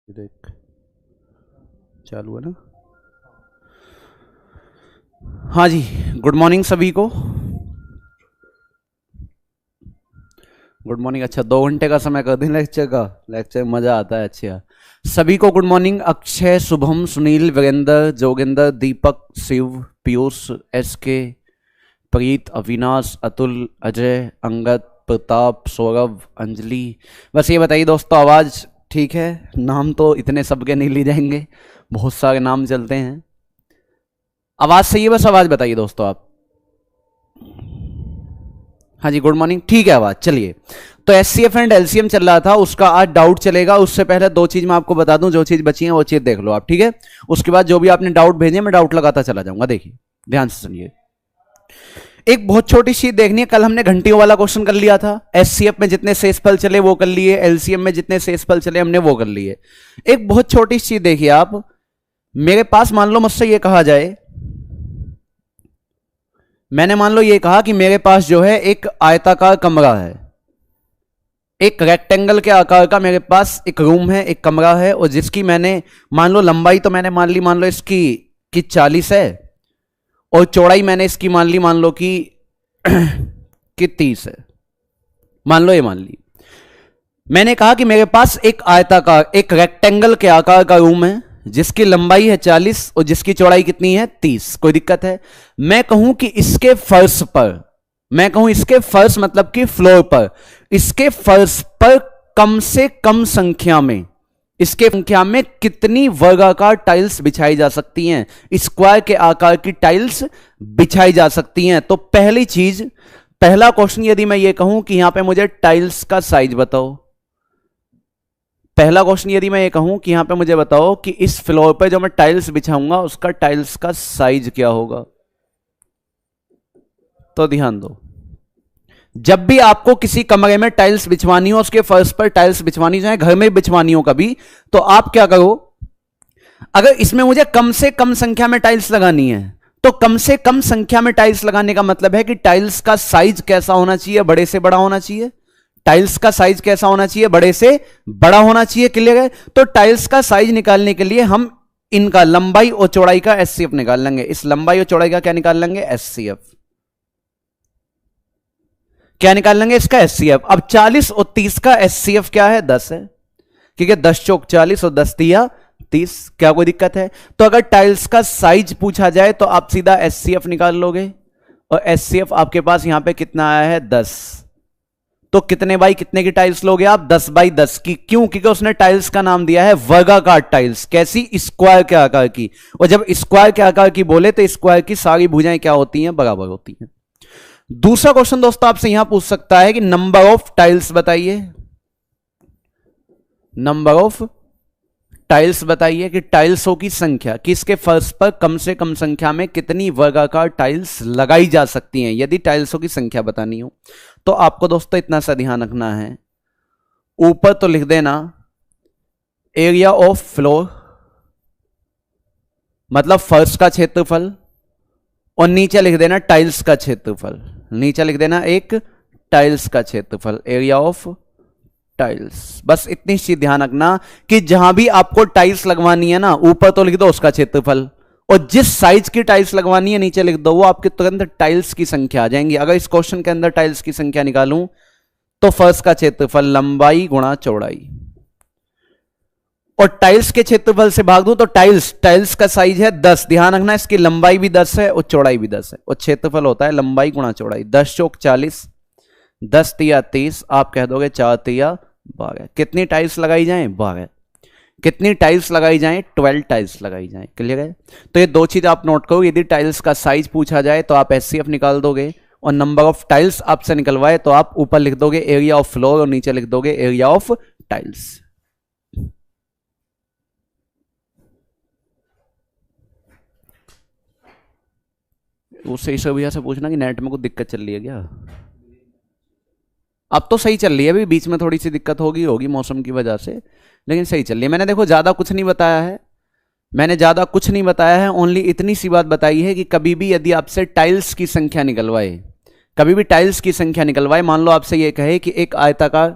देख चालू है ना। हाँ जी, गुड मॉर्निंग सभी को। Good morning. अच्छा, 2 घंटे का समय कर दें लेक्चर का। लेक्चर में मजा आता है। अच्छा, सभी को गुड मॉर्निंग। अक्षय, शुभम, सुनील, वीरेंद्र, जोगिंदर, दीपक, शिव, पीयूष, एसके, प्रीत, अविनाश, अतुल, अजय, अंगद, प्रताप, सौरभ, अंजलि। बस ये बताइए दोस्तों, आवाज ठीक है? नाम तो इतने सबके नहीं लिए जाएंगे, बहुत सारे नाम चलते हैं। आवाज सही है? बस आवाज बताइए दोस्तों आप। हाँ जी, गुड मॉर्निंग। ठीक है आवाज। चलिए, तो एचसीएफ एंड एलसीएम चल रहा था, उसका आज डाउट चलेगा। उससे पहले 2 चीज मैं आपको बता दूं, जो चीज बची है वो चीज देख लो आप, ठीक है? उसके बाद जो भी आपने डाउट भेजे मैं डाउट लगाता चला जाऊंगा। देखिए ध्यान से सुनिए। एक बहुत छोटी चीज देखनी है। कल हमने घंटियों वाला क्वेश्चन कर लिया था। एचसीएफ में जितने शेषफल चले वो कर लिए, एलसीएम में जितने शेषफल चले हमने वो कर लिए। एक बहुत छोटी चीज देखिए आप। मेरे पास मान लो मुझसे ये कहा जाए, मैंने मान लो ये कहा कि मेरे पास जो है एक आयताकार कमरा है, एक रेक्टेंगल के आकार का मेरे पास एक रूम है, एक कमरा है, और जिसकी मैंने मान लो लंबाई तो मैंने मान लो इसकी कि 40 है, और चौड़ाई मैंने इसकी मान लो कि 30 है। मान लो ये मान ली। मैंने कहा कि मेरे पास एक आयताकार, एक रेक्टेंगल के आकार का रूम है जिसकी लंबाई है 40 और जिसकी चौड़ाई कितनी है 30। कोई दिक्कत है? मैं कहूं कि इसके फर्श पर, मैं कहूं इसके फर्श मतलब कि फ्लोर पर, इसके फर्श पर कम से कम संख्या में, इसके संख्या में कितनी वर्गाकार टाइल्स बिछाई जा सकती हैं, स्क्वायर के आकार की टाइल्स बिछाई जा सकती हैं। तो पहली चीज, पहला क्वेश्चन यदि मैं ये कहूं कि यहां पे मुझे टाइल्स का साइज बताओ, पहला क्वेश्चन यदि मैं ये कहूं कि यहां पे मुझे बताओ कि इस फ्लोर पे जो मैं टाइल्स बिछाऊंगा उसका टाइल्स का साइज क्या होगा, तो ध्यान दो। जब भी आपको किसी कमरे में टाइल्स बिछवानी हो, उसके फर्श पर टाइल्स बिछवानी, चाहे घर में बिछवानी हो कभी, तो आप क्या करो, अगर इसमें मुझे कम से कम संख्या में टाइल्स लगानी है, तो कम से कम संख्या में टाइल्स लगाने का मतलब है कि टाइल्स का साइज कैसा होना चाहिए, बड़े से बड़ा होना चाहिए। टाइल्स का साइज कैसा होना चाहिए, बड़े से बड़ा होना चाहिए। क्लियर है? तो टाइल्स का साइज निकालने के लिए हम इनका लंबाई और चौड़ाई का एचसीएफ निकाल लेंगे। इस लंबाई और चौड़ाई का क्या निकाल लेंगे? एचसीएफ। क्या निकाल लेंगे? इसका एचसीएफ। अब 40 और 30 का एचसीएफ क्या है? 10 है, क्योंकि 10 चौक 40 और 10 तिया 30। क्या कोई दिक्कत है? तो अगर टाइल्स का साइज पूछा जाए तो आप सीधा एचसीएफ निकाल लोगे, और एचसीएफ आपके पास यहां पे कितना आया है? 10। तो कितने बाई कितने की टाइल्स लोगे आप? 10 बाई 10 की। क्यों? क्योंकि उसने टाइल्स का नाम दिया है वर्गाकार टाइल्स। कैसी? स्क्वायर के आकार की। और जब स्क्वायर के आकार की बोले तो स्क्वायर की सारी भुजाएं क्या होती हैं? बराबर होती हैं। दूसरा क्वेश्चन दोस्तों आपसे यहां पूछ सकता है कि नंबर ऑफ टाइल्स बताइए, नंबर ऑफ टाइल्स बताइए, कि टाइल्सों की संख्या, कि इसके फर्श पर कम से कम संख्या में कितनी वर्गाकार टाइल्स लगाई जा सकती हैं। यदि टाइल्सों की संख्या बतानी हो तो आपको दोस्तों इतना सा ध्यान रखना है, ऊपर तो लिख देना एरिया ऑफ फ्लोर मतलब फर्श का क्षेत्रफल, और नीचे लिख देना टाइल्स का क्षेत्रफल। नीचे लिख देना एक टाइल्स का क्षेत्रफल, एरिया ऑफ टाइल्स। बस इतनी चीज ध्यान रखना कि जहां भी आपको टाइल्स लगवानी है ना, ऊपर तो लिख दो उसका क्षेत्रफल, और जिस साइज की टाइल्स लगवानी है नीचे लिख दो, वो आपके तुरंत टाइल्स की संख्या आ जाएंगी। अगर इस क्वेश्चन के अंदर टाइल्स की संख्या निकालूं तो फर्श का क्षेत्रफल लंबाई गुणा चौड़ाई, और टाइल्स के क्षेत्रफल से भाग दूं तो टाइल्स का साइज है 10। ध्यान रखना इसकी लंबाई भी 10 है और चौड़ाई भी 10 है, और क्षेत्रफल होता है लंबाई गुणा चौड़ाई। 10 चौक 40, 10 तिया 30, आप कह दोगे 4 तिया 12। कितनी टाइल्स लगाई जाएं? 12। कितनी टाइल्स लगाई जाएं? 12 टाइल्स लगाई जाएं। क्लियर है? तो ये 2 चीज आप नोट करो। यदि टाइल्स का साइज पूछा जाए तो आप एचसीएफ निकाल दोगे, और नंबर ऑफ टाइल्स आपसे निकलवाए तो आप ऊपर लिख दोगे एरिया ऑफ फ्लोर और नीचे लिख दोगे एरिया ऑफ टाइल्स। उससे ईश्वर भैया से पूछना कि नेट में कुछ दिक्कत चल रही है क्या? अब तो सही चल रही है, अभी बीच में थोड़ी सी दिक्कत होगी मौसम की वजह से, लेकिन सही चल रही है। मैंने देखो ज्यादा कुछ नहीं बताया है, मैंने ज्यादा कुछ नहीं बताया है, ओनली इतनी सी बात बताई है कि कभी भी यदि आपसे टाइल्स की संख्या निकलवाए, कभी भी टाइल्स की संख्या निकलवाए, मान लो आपसे यह कहे कि एक आयताकार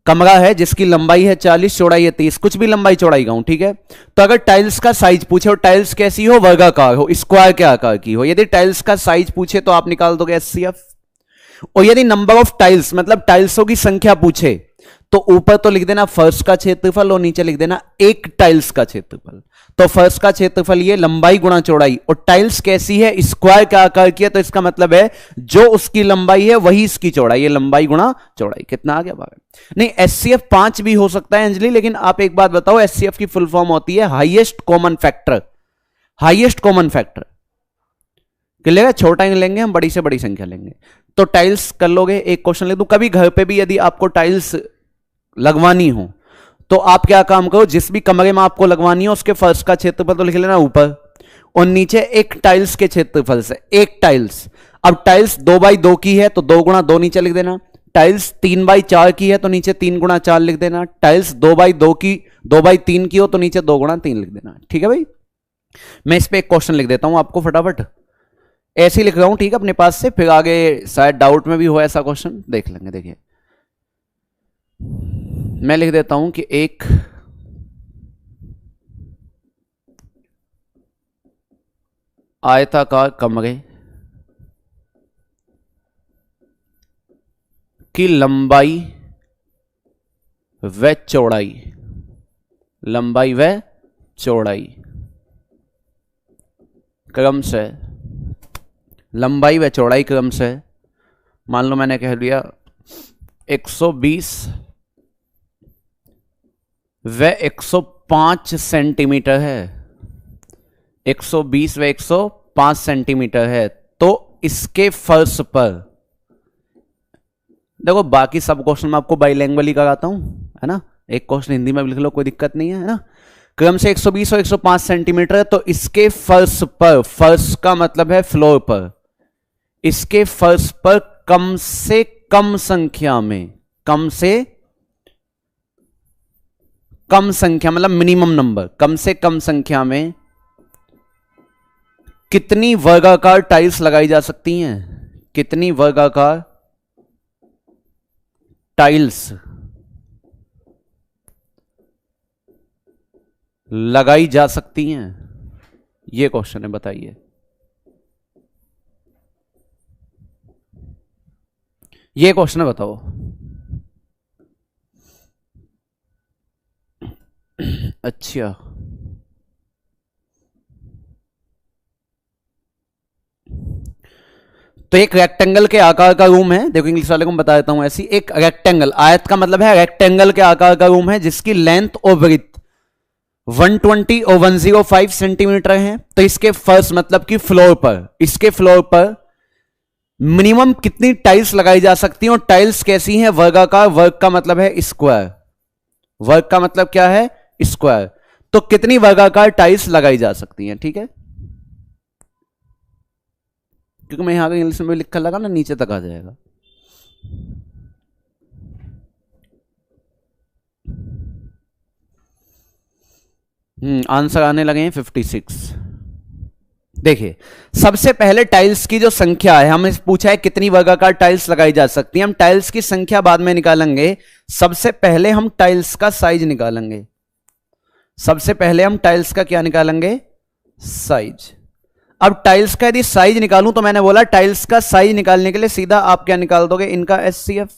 कमरा है जिसकी लंबाई है 40, चौड़ाई है 30, कुछ भी लंबाई चौड़ाई का हूं, ठीक है। तो अगर टाइल्स का साइज पूछे और टाइल्स कैसी हो, वर्गाकार हो, स्क्वायर के आकार की हो, यदि टाइल्स का साइज पूछे तो आप निकाल दोगे एचसीएफ। और यदि नंबर ऑफ टाइल्स मतलब टाइल्सों की संख्या पूछे तो ऊपर तो लिख देना फर्श का क्षेत्रफल और नीचे लिख देना एक टाइल्स का क्षेत्रफल। तो फर्श का क्षेत्रफल ये लंबाई गुणा चौड़ाई, और टाइल्स कैसी है, स्क्वायर का आकार की है, तो इसका मतलब है जो उसकी लंबाई है वही इसकी चौड़ाई है, लंबाई गुणा चौड़ाई। कितना आ गया भाग? नहीं, एचसीएफ 5 भी हो सकता है अंजलि, लेकिन आप एक बात बताओ, एचसीएफ की फुल फॉर्म होती है highest common factor. Highest common factor लेगा, छोटा ही लेंगे हम, बड़ी से बड़ी संख्या लेंगे। तो टाइल्स कर लोगे, एक क्वेश्चन लिख दूं। कभी घर पे भी यदि आपको टाइल्स लगवानी हो तो आप क्या काम करो, जिस भी कमरे में आपको लगवानी हो उसके फर्श का क्षेत्रफल तो लिख लेना ऊपर, और नीचे एक टाइल्स के क्षेत्रफल से एक टाइल्स। अब टाइल्स 2x2 की है तो 2 गुणा 2 नीचे लिख देना, टाइल्स 3x4 की है तो नीचे 3 गुणा 4 लिख देना, टाइल्स 2x2 की 2x3 की हो तो नीचे 2 गुणा 3 लिख देना। ठीक है भाई, मैं इस पे एक क्वेश्चन लिख देता हूं आपको फटाफट, ऐसे ही लिख रहा हूं, ठीक है, अपने पास से, फिर आगे शायद डाउट में भी हो ऐसा क्वेश्चन, देख लेंगे। देखिए मैं लिख देता हूं कि एक आयताकार कमरे की लंबाई व चौड़ाई, लंबाई व चौड़ाई क्रम से, लंबाई व चौड़ाई क्रम से, मान लो मैंने कह दिया 120 व 105 सेंटीमीटर है, 120 व 105 सेंटीमीटर है, तो इसके फर्श पर, देखो बाकी सब क्वेश्चन मैं आपको बाइलैंग्वेली कराता हूं, है ना, एक क्वेश्चन हिंदी में भी लिख लो, कोई दिक्कत नहीं है ना। क्रम से 120 और 105 सेंटीमीटर है, तो इसके फर्श पर, फर्श का मतलब है फ्लोर पर, इसके फर्श पर कम से कम संख्या में, कम से कम संख्या मतलब मिनिमम नंबर, कम से कम संख्या में कितनी वर्गाकार टाइल्स लगाई जा सकती हैं, कितनी वर्गाकार टाइल्स लगाई जा सकती हैं, ये क्वेश्चन है, बताइए। ये क्वेश्चन है, बताओ। अच्छा, तो एक रेक्टेंगल के आकार का रूम है, देखो इंग्लिश वाले को मैं बता देता हूं, ऐसी एक रेक्टेंगल, आयत का मतलब है रेक्टेंगल के आकार का रूम है जिसकी लेंथ और विड्थ 120 और 105 सेंटीमीटर है। तो इसके फर्श मतलब कि फ्लोर पर, इसके फ्लोर पर मिनिमम कितनी टाइल्स लगाई जा सकती हैं, और टाइल्स कैसी हैं, वर्गाकार, वर्ग का मतलब है स्क्वायर, वर्ग का मतलब क्या है, स्क्वायर। तो कितनी वर्गाकार टाइल्स लगाई जा सकती हैं, ठीक है, क्योंकि मैं यहां पे इंग्लिश में लिखकर लगा ना, नीचे तक आ जाएगा। आंसर आने लगे हैं 56। देखिए सबसे पहले टाइल्स की जो संख्या है, हमें पूछा है कितनी वर्गाकार टाइल्स लगाई जा सकती है, हम टाइल्स की संख्या बाद में निकालेंगे, सबसे पहले हम टाइल्स का साइज निकालेंगे, सबसे पहले हम टाइल्स का क्या निकालेंगे, साइज। अब टाइल्स का यदि साइज निकालूं तो मैंने बोला टाइल्स का साइज निकालने के लिए सीधा आप क्या निकाल दोगे, इनका एचसीएफ,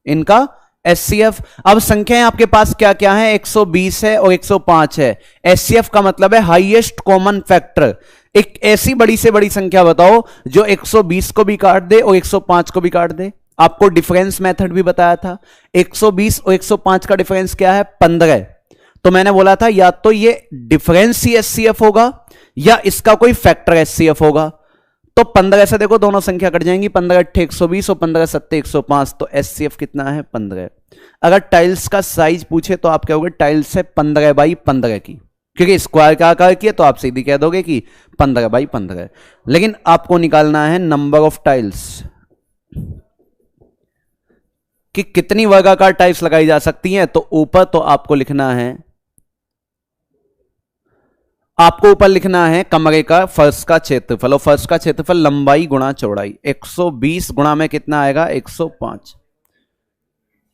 इनका एचसीएफ। अब संख्याएं आपके पास क्या क्या है, 120 है और 105 है, एचसीएफ का मतलब है हाईएस्ट कॉमन फैक्टर। एक ऐसी बड़ी से बड़ी संख्या बताओ जो 120 को भी काट दे और 105 को भी काट दे। आपको डिफरेंस मेथड भी बताया था, 120 और 105 का डिफरेंस क्या है, 15। तो मैंने बोला था या तो ये डिफरेंस ही एचसीएफ होगा या इसका कोई फैक्टर एचसीएफ होगा। तो 15 से देखो दोनों संख्या कट जाएंगी, 15 8 120 और 15 7 105, तो एचसीएफ कितना है, 15। अगर टाइल्स का साइज पूछे तो आप कहोगे टाइल्स है 15x15 की, क्योंकि स्क्वायर का आकार की है, तो आप सीधी कह दोगे कि 15x15। लेकिन आपको निकालना है नंबर ऑफ टाइल्स, कि कितनी वर्गाकार टाइल्स लगाई जा सकती हैं। तो ऊपर तो आपको लिखना है, आपको ऊपर लिखना है कमरे का फर्श का क्षेत्रफल, और फर्श का क्षेत्रफल लंबाई गुणा चौड़ाई, 120 गुणा में कितना आएगा, 105,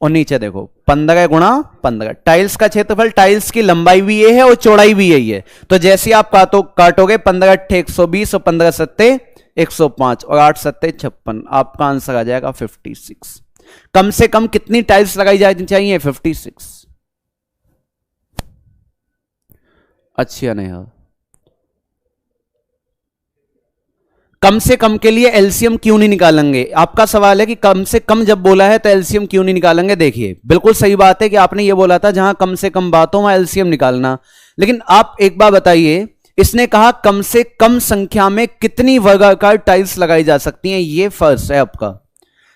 और नीचे देखो 15 गुणा 15। टाइल्स का क्षेत्रफल, टाइल्स की लंबाई भी ये है और चौड़ाई भी यही है, तो जैसे आप काटोगे 15 अट्ठे 120 और 15 सत्ते 105 और 8 सत्ते 56, आपका आंसर आ जाएगा 56। कम से कम कितनी टाइल्स लगाई जानी चाहिए? 56। अच्छी है नहीं यार? कम से कम के लिए एलसीएम क्यों नहीं निकालेंगे? आपका सवाल है कि कम से कम जब बोला है तो एलसीएम क्यों नहीं निकालेंगे। देखिए बिल्कुल सही बात है कि आपने ये बोला था जहां कम से कम बात हो वहां एलसीएम निकालना, लेकिन आप एक बार बताइए, इसने कहा कम से कम संख्या में कितनी वर्गाकार टाइल्स लगाई जा सकती हैं, ये फर्स्ट है आपका।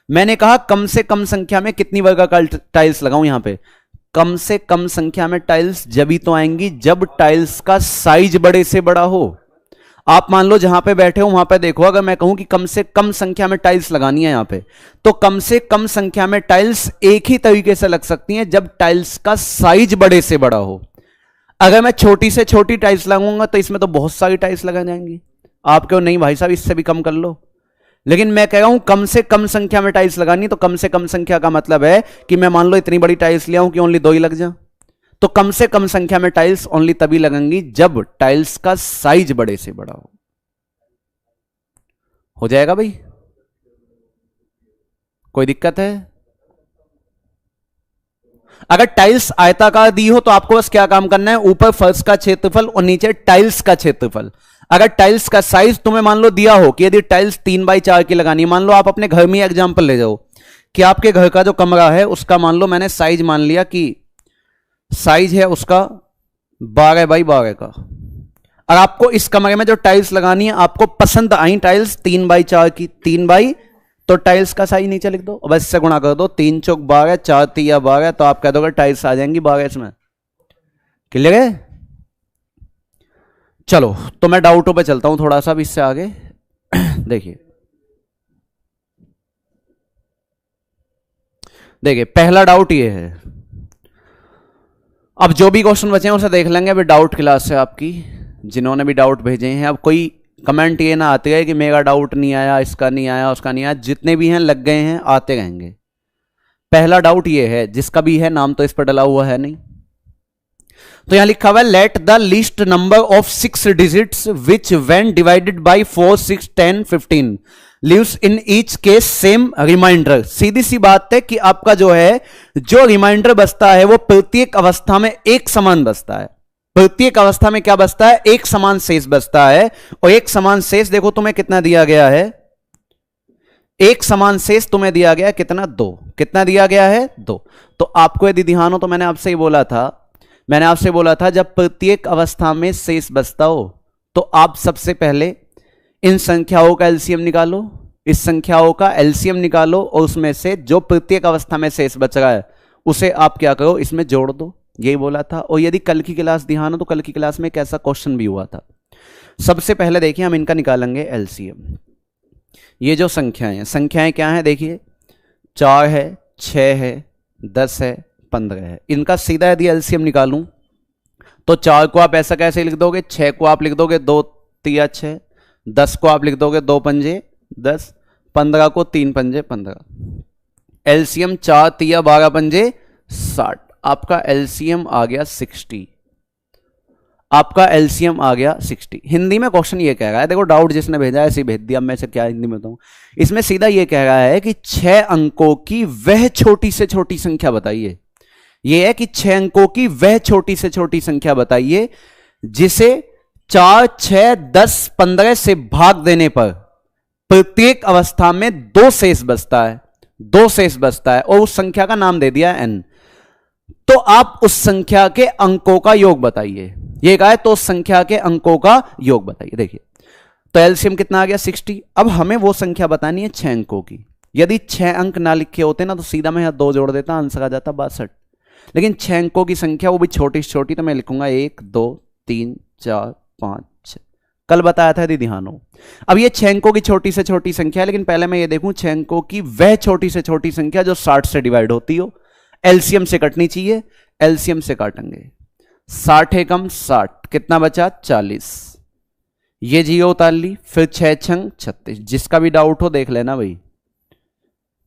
मैंने कहा कम से कम संख्या में कितनी वर्गाकार टाइल्स लगाऊं, यहां पे कम से कम संख्या में टाइल्स जब ही तो आएंगी जब टाइल्स का साइज बड़े से बड़ा हो। आप मान लो जहां पे बैठे हो वहां पे देखो, अगर मैं कहूं कि कम से कम संख्या में टाइल्स लगानी है यहां पे, तो कम से कम संख्या में टाइल्स एक ही तरीके से लग सकती हैं जब टाइल्स का साइज बड़े से बड़ा हो। अगर मैं छोटी से छोटी टाइल्स लगाऊंगा तो इसमें तो बहुत सारी टाइल्स लगा जाएंगी। आप क्यों नहीं भाई साहब इससे भी कम कर लो, लेकिन मैं कह रहा हूं कम से कम संख्या में टाइल्स लगानी, तो कम से कम संख्या का मतलब है कि मैं मान लो इतनी बड़ी टाइल्स ले आऊं कि ओनली 2 ही लग जाए, तो कम से कम संख्या में टाइल्स ओनली तभी लगेंगी जब टाइल्स का साइज बड़े से बड़ा हो जाएगा भाई? कोई दिक्कत है? अगर टाइल्स आयताकार दी हो तो आपको बस क्या काम करना है, ऊपर फर्श का क्षेत्रफल और नीचे टाइल्स का क्षेत्रफल। अगर टाइल्स का साइज तुम्हें मान लो दिया हो कि यदि टाइल्स 3x4 की लगानी है, मान लो आप अपने घर में एग्जांपल ले जाओ कि आपके घर का जो कमरा है उसका मान लो मैंने साइज मान लिया कि साइज है उसका 12x12 का। और आपको इस कमरे में जो टाइल्स लगानी है, आपको पसंद आई टाइल्स 3x4 की, 3x, तो टाइल्स का साइज नीचे लिख दो और बस से गुणा कर दो, 3 चौक 12, 4 तिया 12, तो आप कह दोगे टाइल्स आ जाएंगी 12 इसमें। क्लियर है? चलो तो मैं डाउटों पे चलता हूं थोड़ा सा भी इससे आगे। देखिए पहला डाउट ये है, अब जो भी क्वेश्चन बचे हैं उसे देख लेंगे, अभी डाउट क्लास है आपकी, जिन्होंने भी डाउट भेजे हैं। अब कोई कमेंट ये ना आते गए कि मेरा डाउट नहीं आया, इसका नहीं आया, उसका नहीं आया, जितने भी हैं लग गए हैं, आते रहेंगे। पहला डाउट ये है, जिसका भी है नाम तो इस पर डला हुआ है नहीं, तो यहां लिखा हुआ है let the list number of 6 digits which when divided by 4, 6, 10, 15 leaves in each case same remainder. सीधी सी बात है कि आपका जो है जो रिमाइंडर बचता है वो प्रत्येक अवस्था में एक समान बचता है। प्रत्येक अवस्था में क्या बचता है? एक समान शेष बचता है। और एक समान शेष देखो तुम्हें कितना दिया गया है, एक समान शेष तुम्हें दिया गया कितना? 2। कितना दिया गया है? 2। तो आपको यदि ध्यान हो तो मैंने आपसे ही बोला था जब प्रत्येक अवस्था में शेष बचता हो तो आप सबसे पहले इन संख्याओं का एलसीएम निकालो, इस संख्याओं का एलसीएम निकालो और उसमें से जो प्रत्येक अवस्था में शेष बच रहा है उसे आप क्या करो, इसमें जोड़ दो। यही बोला था। और यदि कल की क्लास ध्यान हो तो कल की क्लास में एक ऐसा क्वेश्चन भी हुआ था। सबसे पहले देखिए हम इनका निकालेंगे एलसीएम। ये जो संख्याएं क्या हैं? देखिए 4 है, 6 है, 10 है, 15 है। इनका सीधा यदि एलसीएम निकालूं तो 4 को आप ऐसा कैसे लिख दोगे, 6 को आप लिख दोगे 2 तिया 6, 10 को आप लिख दोगे 2 पंजे 10, 15 को 3 पंजे 15। एलसीएम 4 तिया 12 पंजे 60। आपका एलसीएम आ गया 60। आपका एलसीएम आ गया 60। हिंदी में क्वेश्चन ये कह रहा है, देखो डाउट जिसने भेजा है ऐसे भेज दिया, मैं से क्या हिंदी में बताऊं। इसमें सीधा ये कह रहा है कि 6 अंकों की वह छोटी से छोटी संख्या बताइए। यह है कि 6 अंकों की वह छोटी से छोटी संख्या बताइए जिसे 4, 6, 10, 15 से भाग देने पर प्रत्येक अवस्था में 2 शेष बचता है, 2 शेष बचता है और उस संख्या का नाम दे दिया n। तो आप उस संख्या के अंकों का योग बताइए। ये कहा है तो उस संख्या के अंकों का योग बताइए। देखिए तो एलसीएम कितना आ गया 60। अब हमें वो संख्या बतानी है 6 अंकों की। यदि 6 अंक ना लिखे होते ना तो सीधा मैं यहां 2 जोड़ देता, आंसर आ जाता 62। लेकिन 6 अंकों की संख्या वो भी छोटी से छोटी, तो मैं लिखूंगा 1, 2, 3, 4, 5, 6। कल बताया था यदि ध्यान हो। अब ये 6 अंकों की छोटी से छोटी संख्या है, लेकिन पहले मैं ये देखूं 6 अंकों की वह छोटी से छोटी संख्या जो 60 से डिवाइड होती हो, एलसीएम से कटनी चाहिए। एलसीएम से काटेंगे 60 एकम 60, कितना बचा 40। ये 0 उतार ली, फिर 6 छंग 36। जिसका भी डाउट हो देख लेना भाई।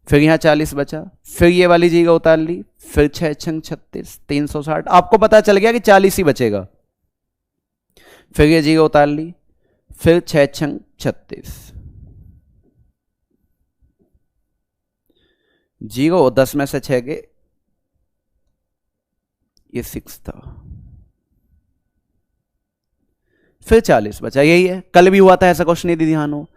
फिर यहाँ 40 बचा, फिर ये वाली जगह उतार ली, फिर 6 छंग 36, 360, आपको पता चल गया कि 40 ही बचेगा। फिर ये जगह उतार ली, फिर 6 छंग 36, 0 10 में से 6 के, ये 6 था, फिर 40 बचा। यही है, कल भी हुआ था ऐसा क्वेश्चन, यदि ध्यान हो।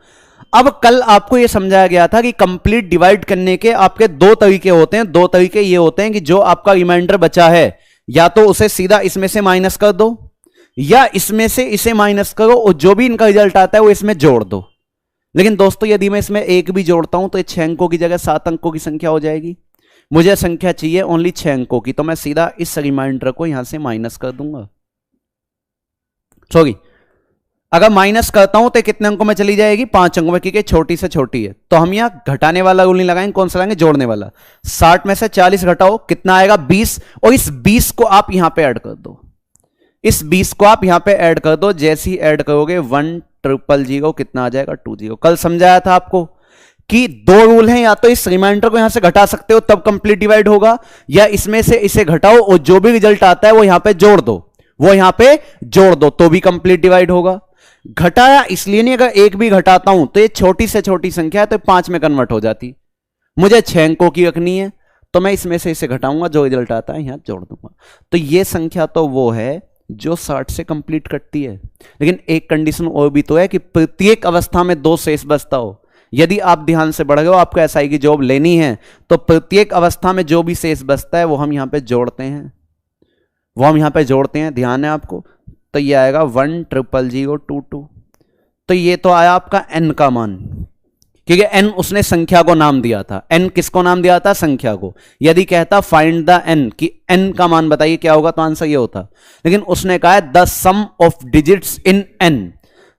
अब कल आपको यह समझाया गया था कि कंप्लीट डिवाइड करने के आपके दो तरीके होते हैं। दो तरीके ये होते हैं कि जो आपका रिमाइंडर बचा है, या तो उसे सीधा इसमें से माइनस कर दो, या इसमें से इसे माइनस करो और जो भी इनका रिजल्ट आता है वो इसमें जोड़ दो। लेकिन दोस्तों यदि मैं इसमें एक भी जोड़ता हूं तो ये 6 अंकों की जगह 7 अंकों की संख्या हो जाएगी। मुझे संख्या चाहिए ओनली 6 अंकों की, तो मैं सीधा इस रिमाइंडर को यहां से माइनस कर दूंगा। सॉरी, अगर माइनस करता हूं तो कितने अंकों में चली जाएगी? 5 अंकों में, क्योंकि छोटी से छोटी है। तो हम यहां घटाने वाला रूल नहीं लगाएंगे, कौन सा लगाएंगे? जोड़ने वाला। 60 में से 40 घटाओ, कितना आएगा? 20। और इस 20 को आप यहां पे ऐड कर दो, इस 20 को आप यहां पे ऐड कर दो। जैसे ही ऐड करोगे 1,000, कितना आ जाएगा? 20। कल समझाया था आपको कि दो रूल हैं, या तो इस रिमाइंडर को यहां से घटा सकते हो तब कंप्लीट डिवाइड होगा, या इसमें से इसे घटाओ और जो भी रिजल्ट आता है वो यहां पे जोड़ दो, वो यहां पे जोड़ दो तो भी कंप्लीट डिवाइड होगा। घटाया इसलिए नहीं, अगर एक भी घटाता हूं तो ये छोटी से छोटी संख्या है तो 5 में कन्वर्ट हो जाती। मुझे 6 अंकों की रखनी है तो मैं इसमें से इसे घटाऊंगा, जो रिजल्ट आता है यहां जोड़ दूंगा। तो ये संख्या तो वो है जो 60 से कंप्लीट करती है। लेकिन एक कंडीशन और भी तो है कि प्रत्येक अवस्था में 2 शेष बचता हो। यदि आप ध्यान से बढ़ गए हो, आपको एसआई की जॉब लेनी है, तो प्रत्येक अवस्था में जो भी शेष बचता है वो हम यहां पे जोड़ते हैं, वो हम यहां पे जोड़ते हैं। ध्यान है आपको? तो ये आएगा 1,000,022। तो ये तो आया आपका n का मान, क्योंकि n उसने संख्या को नाम दिया था। n किसको नाम दिया था? संख्या को। यदि कहता फाइंड द n कि n का मान बताइए क्या होगा, तो आंसर ये होता। लेकिन उसने कहा है the sum of digits in n,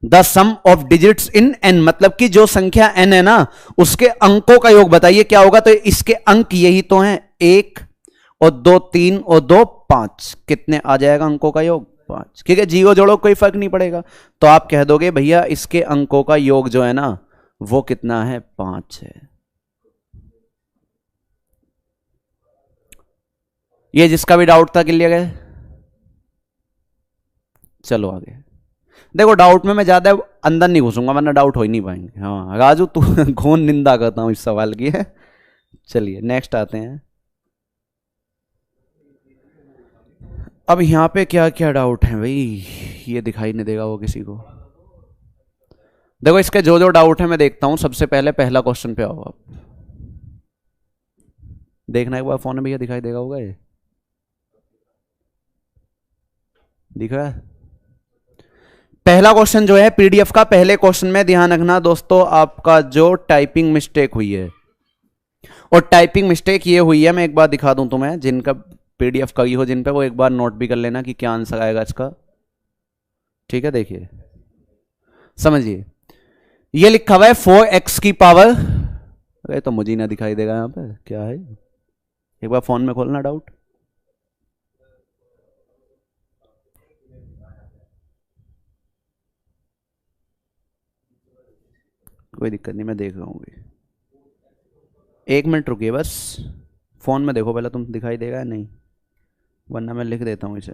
the sum of digits in n, मतलब कि जो संख्या n है ना, उसके अंकों का योग बताइए क्या होगा। तो इसके अंक यही तो हैं, 1 और 2 3 और 2 5। कितने आ जाएगा अंकों का योग? 5। क्योंकि जीरो जोड़ो कोई फर्क नहीं पड़ेगा, तो आप कह दोगे भैया इसके अंकों का योग जो है ना वो कितना है? 5 है। ये जिसका भी डाउट था क्लियर है? चलो आगे देखो। डाउट में मैं ज्यादा अंदर नहीं घुसूंगा वरना डाउट हो ही नहीं पाएंगे। हाँ राजू तू घोन निंदा करता हूं इस सवाल की है। चलिए नेक्स्ट आते हैं। अब यहां पे क्या क्या डाउट है भाई, ये दिखाई नहीं देगा वो किसी को। देखो इसके जो जो डाउट है मैं देखता हूं। सबसे पहले पहला क्वेश्चन पे आओ आप, देखना एक बार फोन में भैया, दिखाई देगा होगा ये? दिख रहा है? पहला क्वेश्चन जो है पीडीएफ का, पहले क्वेश्चन में ध्यान रखना दोस्तों, आपका जो टाइपिंग मिस्टेक हुई है, और टाइपिंग मिस्टेक ये हुई है, मैं एक बार दिखा दूं तुम्हें, जिनका पीडीएफ करी हो जिन पे, वो एक बार नोट भी कर लेना कि क्या आंसर आएगा इसका। ठीक है, देखिए समझिए, ये लिखा हुआ है 4x की पावर, अरे तो मुझे ना दिखाई देगा यहां पे क्या है। एक बार फोन में खोलना डाउट। कोई दिक्कत नहीं, मैं देख रहा हूँ। 1 मिनट रुकिए बस, फोन में देखो पहले तुम, दिखाई देगा या नहीं, वरना मैं लिख देता हूँ इसे।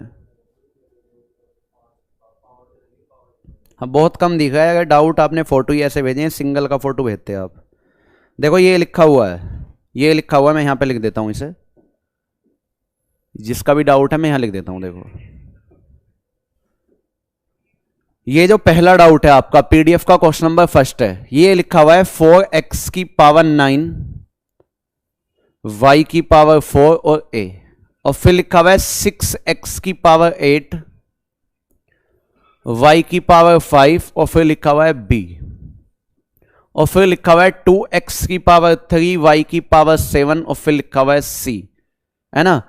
हाँ बहुत कम दिख रहा है। अगर डाउट आपने फोटो ही ऐसे भेजे हैं, सिंगल का फोटो भेजते हैं आप। देखो ये लिखा हुआ है, ये लिखा हुआ है, मैं यहाँ पे लिख देता हूँ इसे। जिसका भी डाउट है मैं यहाँ लिख देता हूँ। देखो ये जो पहला डाउट है आपका, पीडीएफ का क्वेश्चन नंबर फर्स्ट है, ये लिखा हुआ है 4x की पावर 9, y की पावर 4 और a, और फिर लिखा हुआ है 6x की पावर 8, y की पावर 5, और फिर लिखा हुआ है b, और फिर लिखा हुआ है 2x की पावर 3, y की पावर 7, और फिर लिखा हुआ है c, है ना।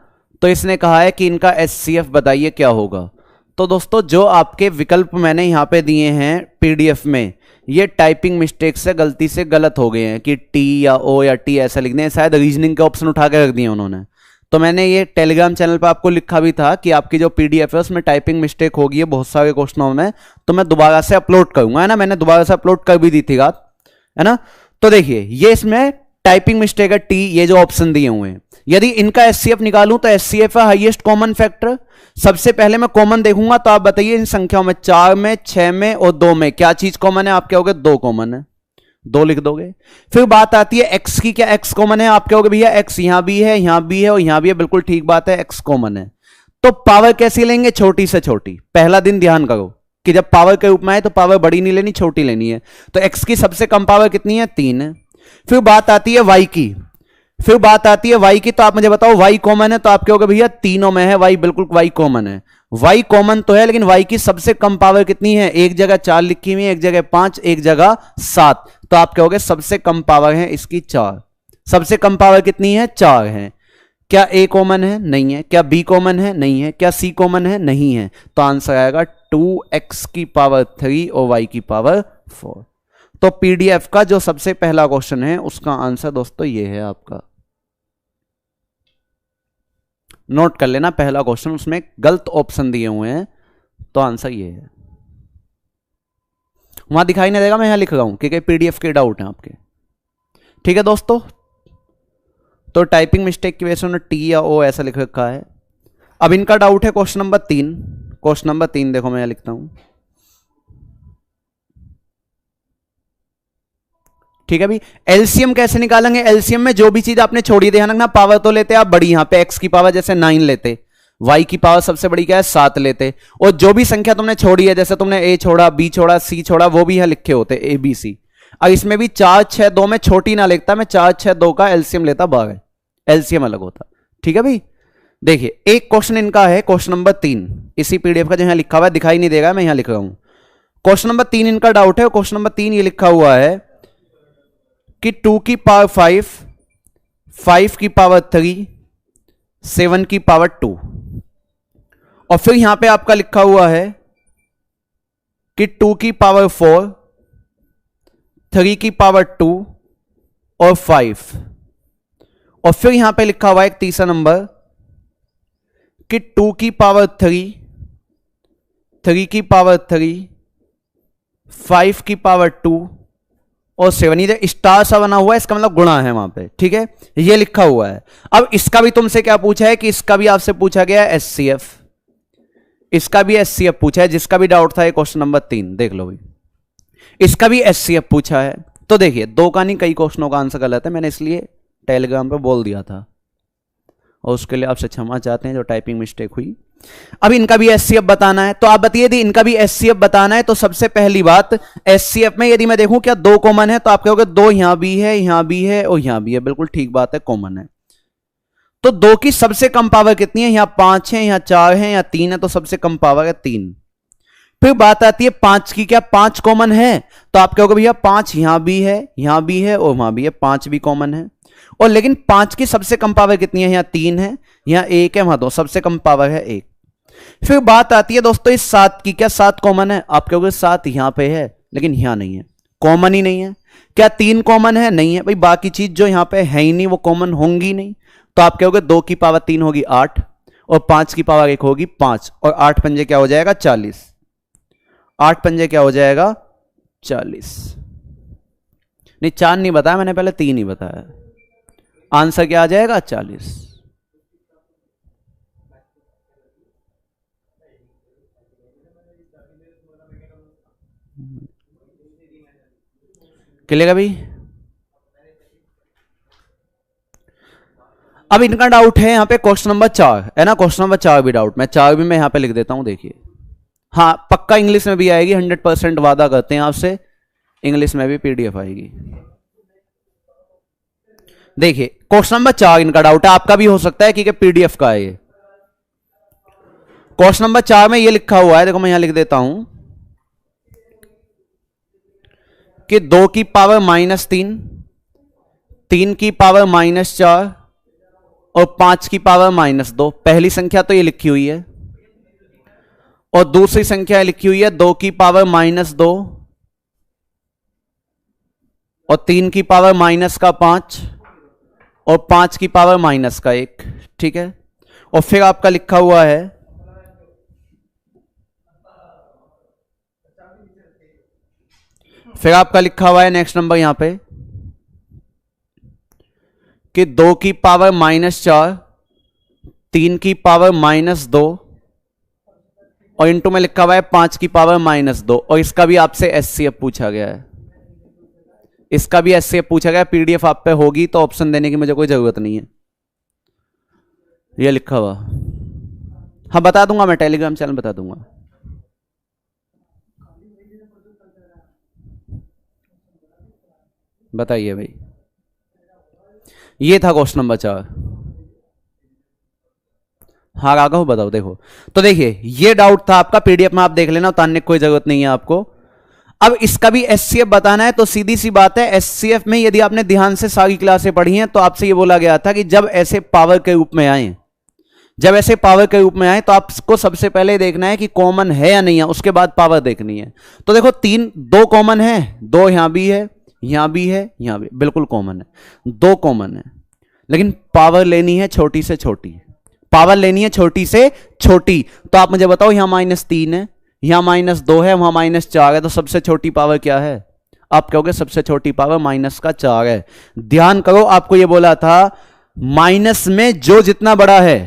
तो इसने कहा है कि इनका HCF बताइए क्या होगा। तो दोस्तों जो आपके विकल्प मैंने यहां पे दिए हैं पीडीएफ में, ये टाइपिंग मिस्टेक से गलती से गलत हो गए हैं कि टी या ओ या टी ऐसा लिख दें, शायद रीजनिंग के ऑप्शन उठा के रख दिए उन्होंने। तो मैंने ये टेलीग्राम चैनल पर आपको लिखा भी था कि आपकी जो पीडीएफ है उसमें टाइपिंग मिस्टेक होगी है बहुत सारे क्वेश्चनों में, तो मैं दोबारा से अपलोड करूंगा, है ना। मैंने दोबारा से अपलोड कर भी दी थी रात, है ना। तो देखिए ये इसमें टाइपिंग मिस्टेक है टी, ये जो ऑप्शन दिए हुए हैं। यदि इनका एचसीएफ निकालूं तो एचसीएफ है हाईएस्ट कॉमन फैक्टर। सबसे पहले मैं कॉमन देखूंगा, तो आप बताइए इन संख्याओं में 4 में, 6 में और 2 में क्या चीज कॉमन है? आप कहोगे 2 कॉमन है, 2 लिख दोगे। फिर बात आती है एक्स की, क्या एक्स कॉमन है? आप कहोगे भैया एक्स यहां भी है, यहां भी है और यहां भी है। बिल्कुल ठीक बात है, एक्स कॉमन है। तो पावर कैसी लेंगे? छोटी से छोटी। पहला दिन ध्यान करो कि जब पावर के रूप में आए तो पावर बड़ी नहीं लेनी, छोटी लेनी है। तो एक्स की सबसे कम पावर कितनी है? 3 है। फिर बात आती है वाई की, फिर बात आती है वाई की, तो आप मुझे बताओ वाई कॉमन है? तो आप कहोगे भैया तीनों में है वाई, बिल्कुल वाई कॉमन है। वाई कॉमन तो है, लेकिन वाई की सबसे कम पावर कितनी है? एक जगह 4 लिखी हुई है, एक जगह 5, एक जगह 7। तो आप कहोगे सबसे कम पावर है इसकी 4। सबसे कम पावर कितनी है? 4 है। क्या ए कॉमन है? नहीं है। क्या बी कॉमन है? नहीं है। क्या सी कॉमन है? नहीं है। तो आंसर आएगा 2x की पावर 3 और y की पावर 4। तो पीडीएफ का जो सबसे पहला क्वेश्चन है उसका आंसर दोस्तों ये है आपका। नोट कर लेना, पहला क्वेश्चन उसमें गलत ऑप्शन दिए हुए हैं, तो आंसर ये है। वहां दिखाई नहीं देगा, मैं यहां लिख रहा हूं क्योंकि पीडीएफ के डाउट हैं आपके। ठीक है दोस्तों, तो टाइपिंग मिस्टेक की वजह से उन्होंने टी या ओ ऐसा लिख रखा है। अब इनका डाउट है क्वेश्चन नंबर 3। क्वेश्चन नंबर 3 देखो, मैं यहां लिखता हूं। ठीक है भाई, एलसीएम कैसे निकालेंगे? एलसीएम में जो भी चीज आपने छोड़ी, ध्यान रखना पावर तो लेते आप बड़ी, यहां पे एक्स की पावर जैसे 9 लेते, वाई की पावर सबसे बड़ी क्या है? 7 लेते, और जो भी संख्या तुमने छोड़ी है, जैसे तुमने ए छोड़ा, बी छोड़ा, सी छोड़ा, वो भी यहां लिखे होते ए बी सी। अब इसमें भी 4 6 2 में छोटी ना लिखता, मैं 4 6 2 का एलसीएम लेता, 12 एलसीएम अलग होता। ठीक है भाई, देखिए एक क्वेश्चन इनका है क्वेश्चन नंबर 3, इसी पीडीएफ का जो यहां लिखा हुआ है, दिखाई नहीं देगा, मैं यहां लिख रहा हूं। क्वेश्चन नंबर 3 इनका डाउट है। क्वेश्चन नंबर 3 ये लिखा हुआ है कि 2 की पावर 5, 5 की पावर 3, 7 की पावर 2, और फिर यहां पे आपका लिखा हुआ है कि 2 की पावर 4, 3 की पावर 2 और 5, और फिर यहां पे लिखा हुआ है एक तीसरा नंबर कि 2 की पावर 3, 3 की पावर 3, 5 की पावर 2 और 7। ये स्टार सा बना हुआ है, इसका मतलब गुणा है वहां पे। ठीक है, ये लिखा हुआ है। अब इसका भी तुमसे क्या पूछा है कि इसका भी आपसे पूछा गया है एचसीएफ, इसका भी एचसीएफ पूछा है। जिसका भी डाउट था ये क्वेश्चन नंबर 3 देख लो भाई, इसका भी एचसीएफ पूछा है। तो देखिए, 2 का नहीं कई क्वेश्चनों का आंसर गलत है, मैंने इसलिए टेलीग्राम पे बोल दिया था, और उसके लिए आपसे क्षमा चाहते हैं जो टाइपिंग मिस्टेक हुई। अब इनका भी एचसीएफ बताना है, तो आप बताइए यदि इनका भी एचसीएफ बताना है तो सबसे पहली बात, एचसीएफ में यदि मैं देखूं क्या 2 कॉमन है, तो आप कहोगे 2 यहां भी है, यहां भी है और यहां भी है। बिल्कुल ठीक बात है, कॉमन है। तो 2 की सबसे कम पावर कितनी है? यहां 5 है, यहां 4 है, यहां 3 है, तो सबसे कम पावर है 3। फिर बात आती है 5 की, क्या 5 कॉमन है? तो आप कहोगे भैया 5 यहां भी है, यहां भी है और वहां भी है, 5 भी कॉमन है। और लेकिन 5 की सबसे कम पावर कितनी है? यहां 3 है, यहां 1 है, वहां 2, सबसे कम पावर है 1। फिर बात आती है दोस्तों इस 7 की, क्या 7 कॉमन है? आप कहोगे 7 यहां पे है, लेकिन यहां नहीं है, कॉमन ही नहीं है। क्या 3 कॉमन है? नहीं है भाई, बाकी चीज जो यहां पे है ही नहीं वो कॉमन होंगी नहीं। तो आप कहोगे 2 की पावर 3 होगी 8, और 5 की पावर 1 होगी 5, और 8 पंजे क्या हो जाएगा? 40। 8 पंजे क्या हो जाएगा? 40। नहीं 4 नहीं बताया मैंने, पहले 3 ही बताया। आंसर क्या आ जाएगा? 40। क्लियर भाई? अब इनका डाउट है यहां पे क्वेश्चन नंबर 4 है ना, क्वेश्चन नंबर 4 भी डाउट, मैं 4 भी मैं यहां पे लिख देता हूं। देखिए, हाँ पक्का इंग्लिश में भी आएगी, 100% वादा करते हैं आपसे, इंग्लिश में भी पीडीएफ आएगी। देखिए क्वेश्चन नंबर 4 इनका डाउट है, आपका भी हो सकता है क्योंकि पीडीएफ का है ये। क्वेश्चन नंबर 4 में ये लिखा हुआ है, देखो मैं यहां लिख देता हूं कि 2 की पावर -3, 3 की पावर -4 और 5 की पावर -2। पहली संख्या तो ये लिखी हुई है, और दूसरी संख्या लिखी हुई है 2 की पावर -2 और 3 की पावर -5 और 5 की पावर -1। ठीक है, और फिर आपका लिखा हुआ है नेक्स्ट नंबर यहां पे कि 2 की पावर -4, 3 की पावर -2 और इंटू में लिखा हुआ है 5 की पावर -2। और इसका भी आपसे एचसीएफ पूछा गया है, इसका भी एचसीएफ पूछा गया। पीडीएफ आप पे होगी तो ऑप्शन देने की मुझे कोई जरूरत नहीं है, ये लिखा हुआ। हाँ बता दूंगा, मैं टेलीग्राम चैनल बता दूंगा। बताइए भाई, ये था क्वेश्चन नंबर 4। हाँ राघव बताओ। देखो तो देखिए ये डाउट था आपका, पीडीएफ में आप देख लेना, उतारने की कोई जरूरत नहीं है आपको। अब इसका भी एचसीएफ बताना है, तो सीधी सी बात है, एचसीएफ में यदि आपने ध्यान से सारी क्लासें पढ़ी हैं तो आपसे ये बोला गया था कि जब ऐसे पावर के रूप में आए, जब ऐसे पावर के रूप में आए तो आपको सबसे पहले देखना है कि कॉमन है या नहीं है, उसके बाद पावर देखनी है। तो देखो 2 कॉमन है, 2 यहां भी है, यहां भी है, यहां भी, बिल्कुल कॉमन है, 2 कॉमन है। लेकिन पावर लेनी है छोटी से छोटी, पावर लेनी है छोटी से छोटी। तो आप मुझे बताओ, यहां -3 है, यहां -2 है, वहां -4 है, तो सबसे छोटी पावर क्या है? आप कहोगे सबसे छोटी पावर -4 है। ध्यान करो, आपको यह बोला था माइनस में जो जितना बड़ा है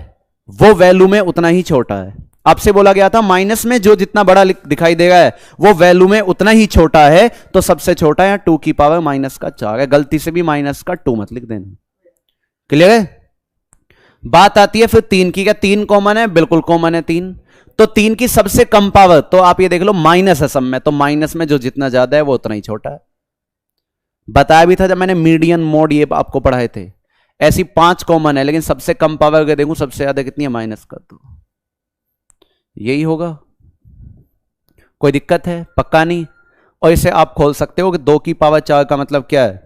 वो वैल्यू में उतना ही छोटा है। आपसे बोला गया था माइनस में जो जितना बड़ा दिखाई देगा है वो वैल्यू में उतना ही छोटा है, तो सबसे छोटा है 2 की पावर -4 है। गलती से भी -2 मत लिख देना। क्लियर है? बात आती है फिर 3 की। क्या 3 कॉमन है? बिल्कुल कॉमन है 3। तो 3 की सबसे कम पावर, तो आप ये देख लो माइनस है सब में, तो माइनस में जो जितना ज्यादा है वो उतना ही छोटा है। बताया भी था जब मैंने मीडियन मोड ये आपको पढ़ाए थे। ऐसी 5 कॉमन है, लेकिन सबसे कम पावर अगर देखूं सबसे ज्यादा कितनी है? माइनस का, तो यही होगा। कोई दिक्कत है? पक्का नहीं। और इसे आप खोल सकते हो कि 2 की पावर 4 का मतलब क्या है?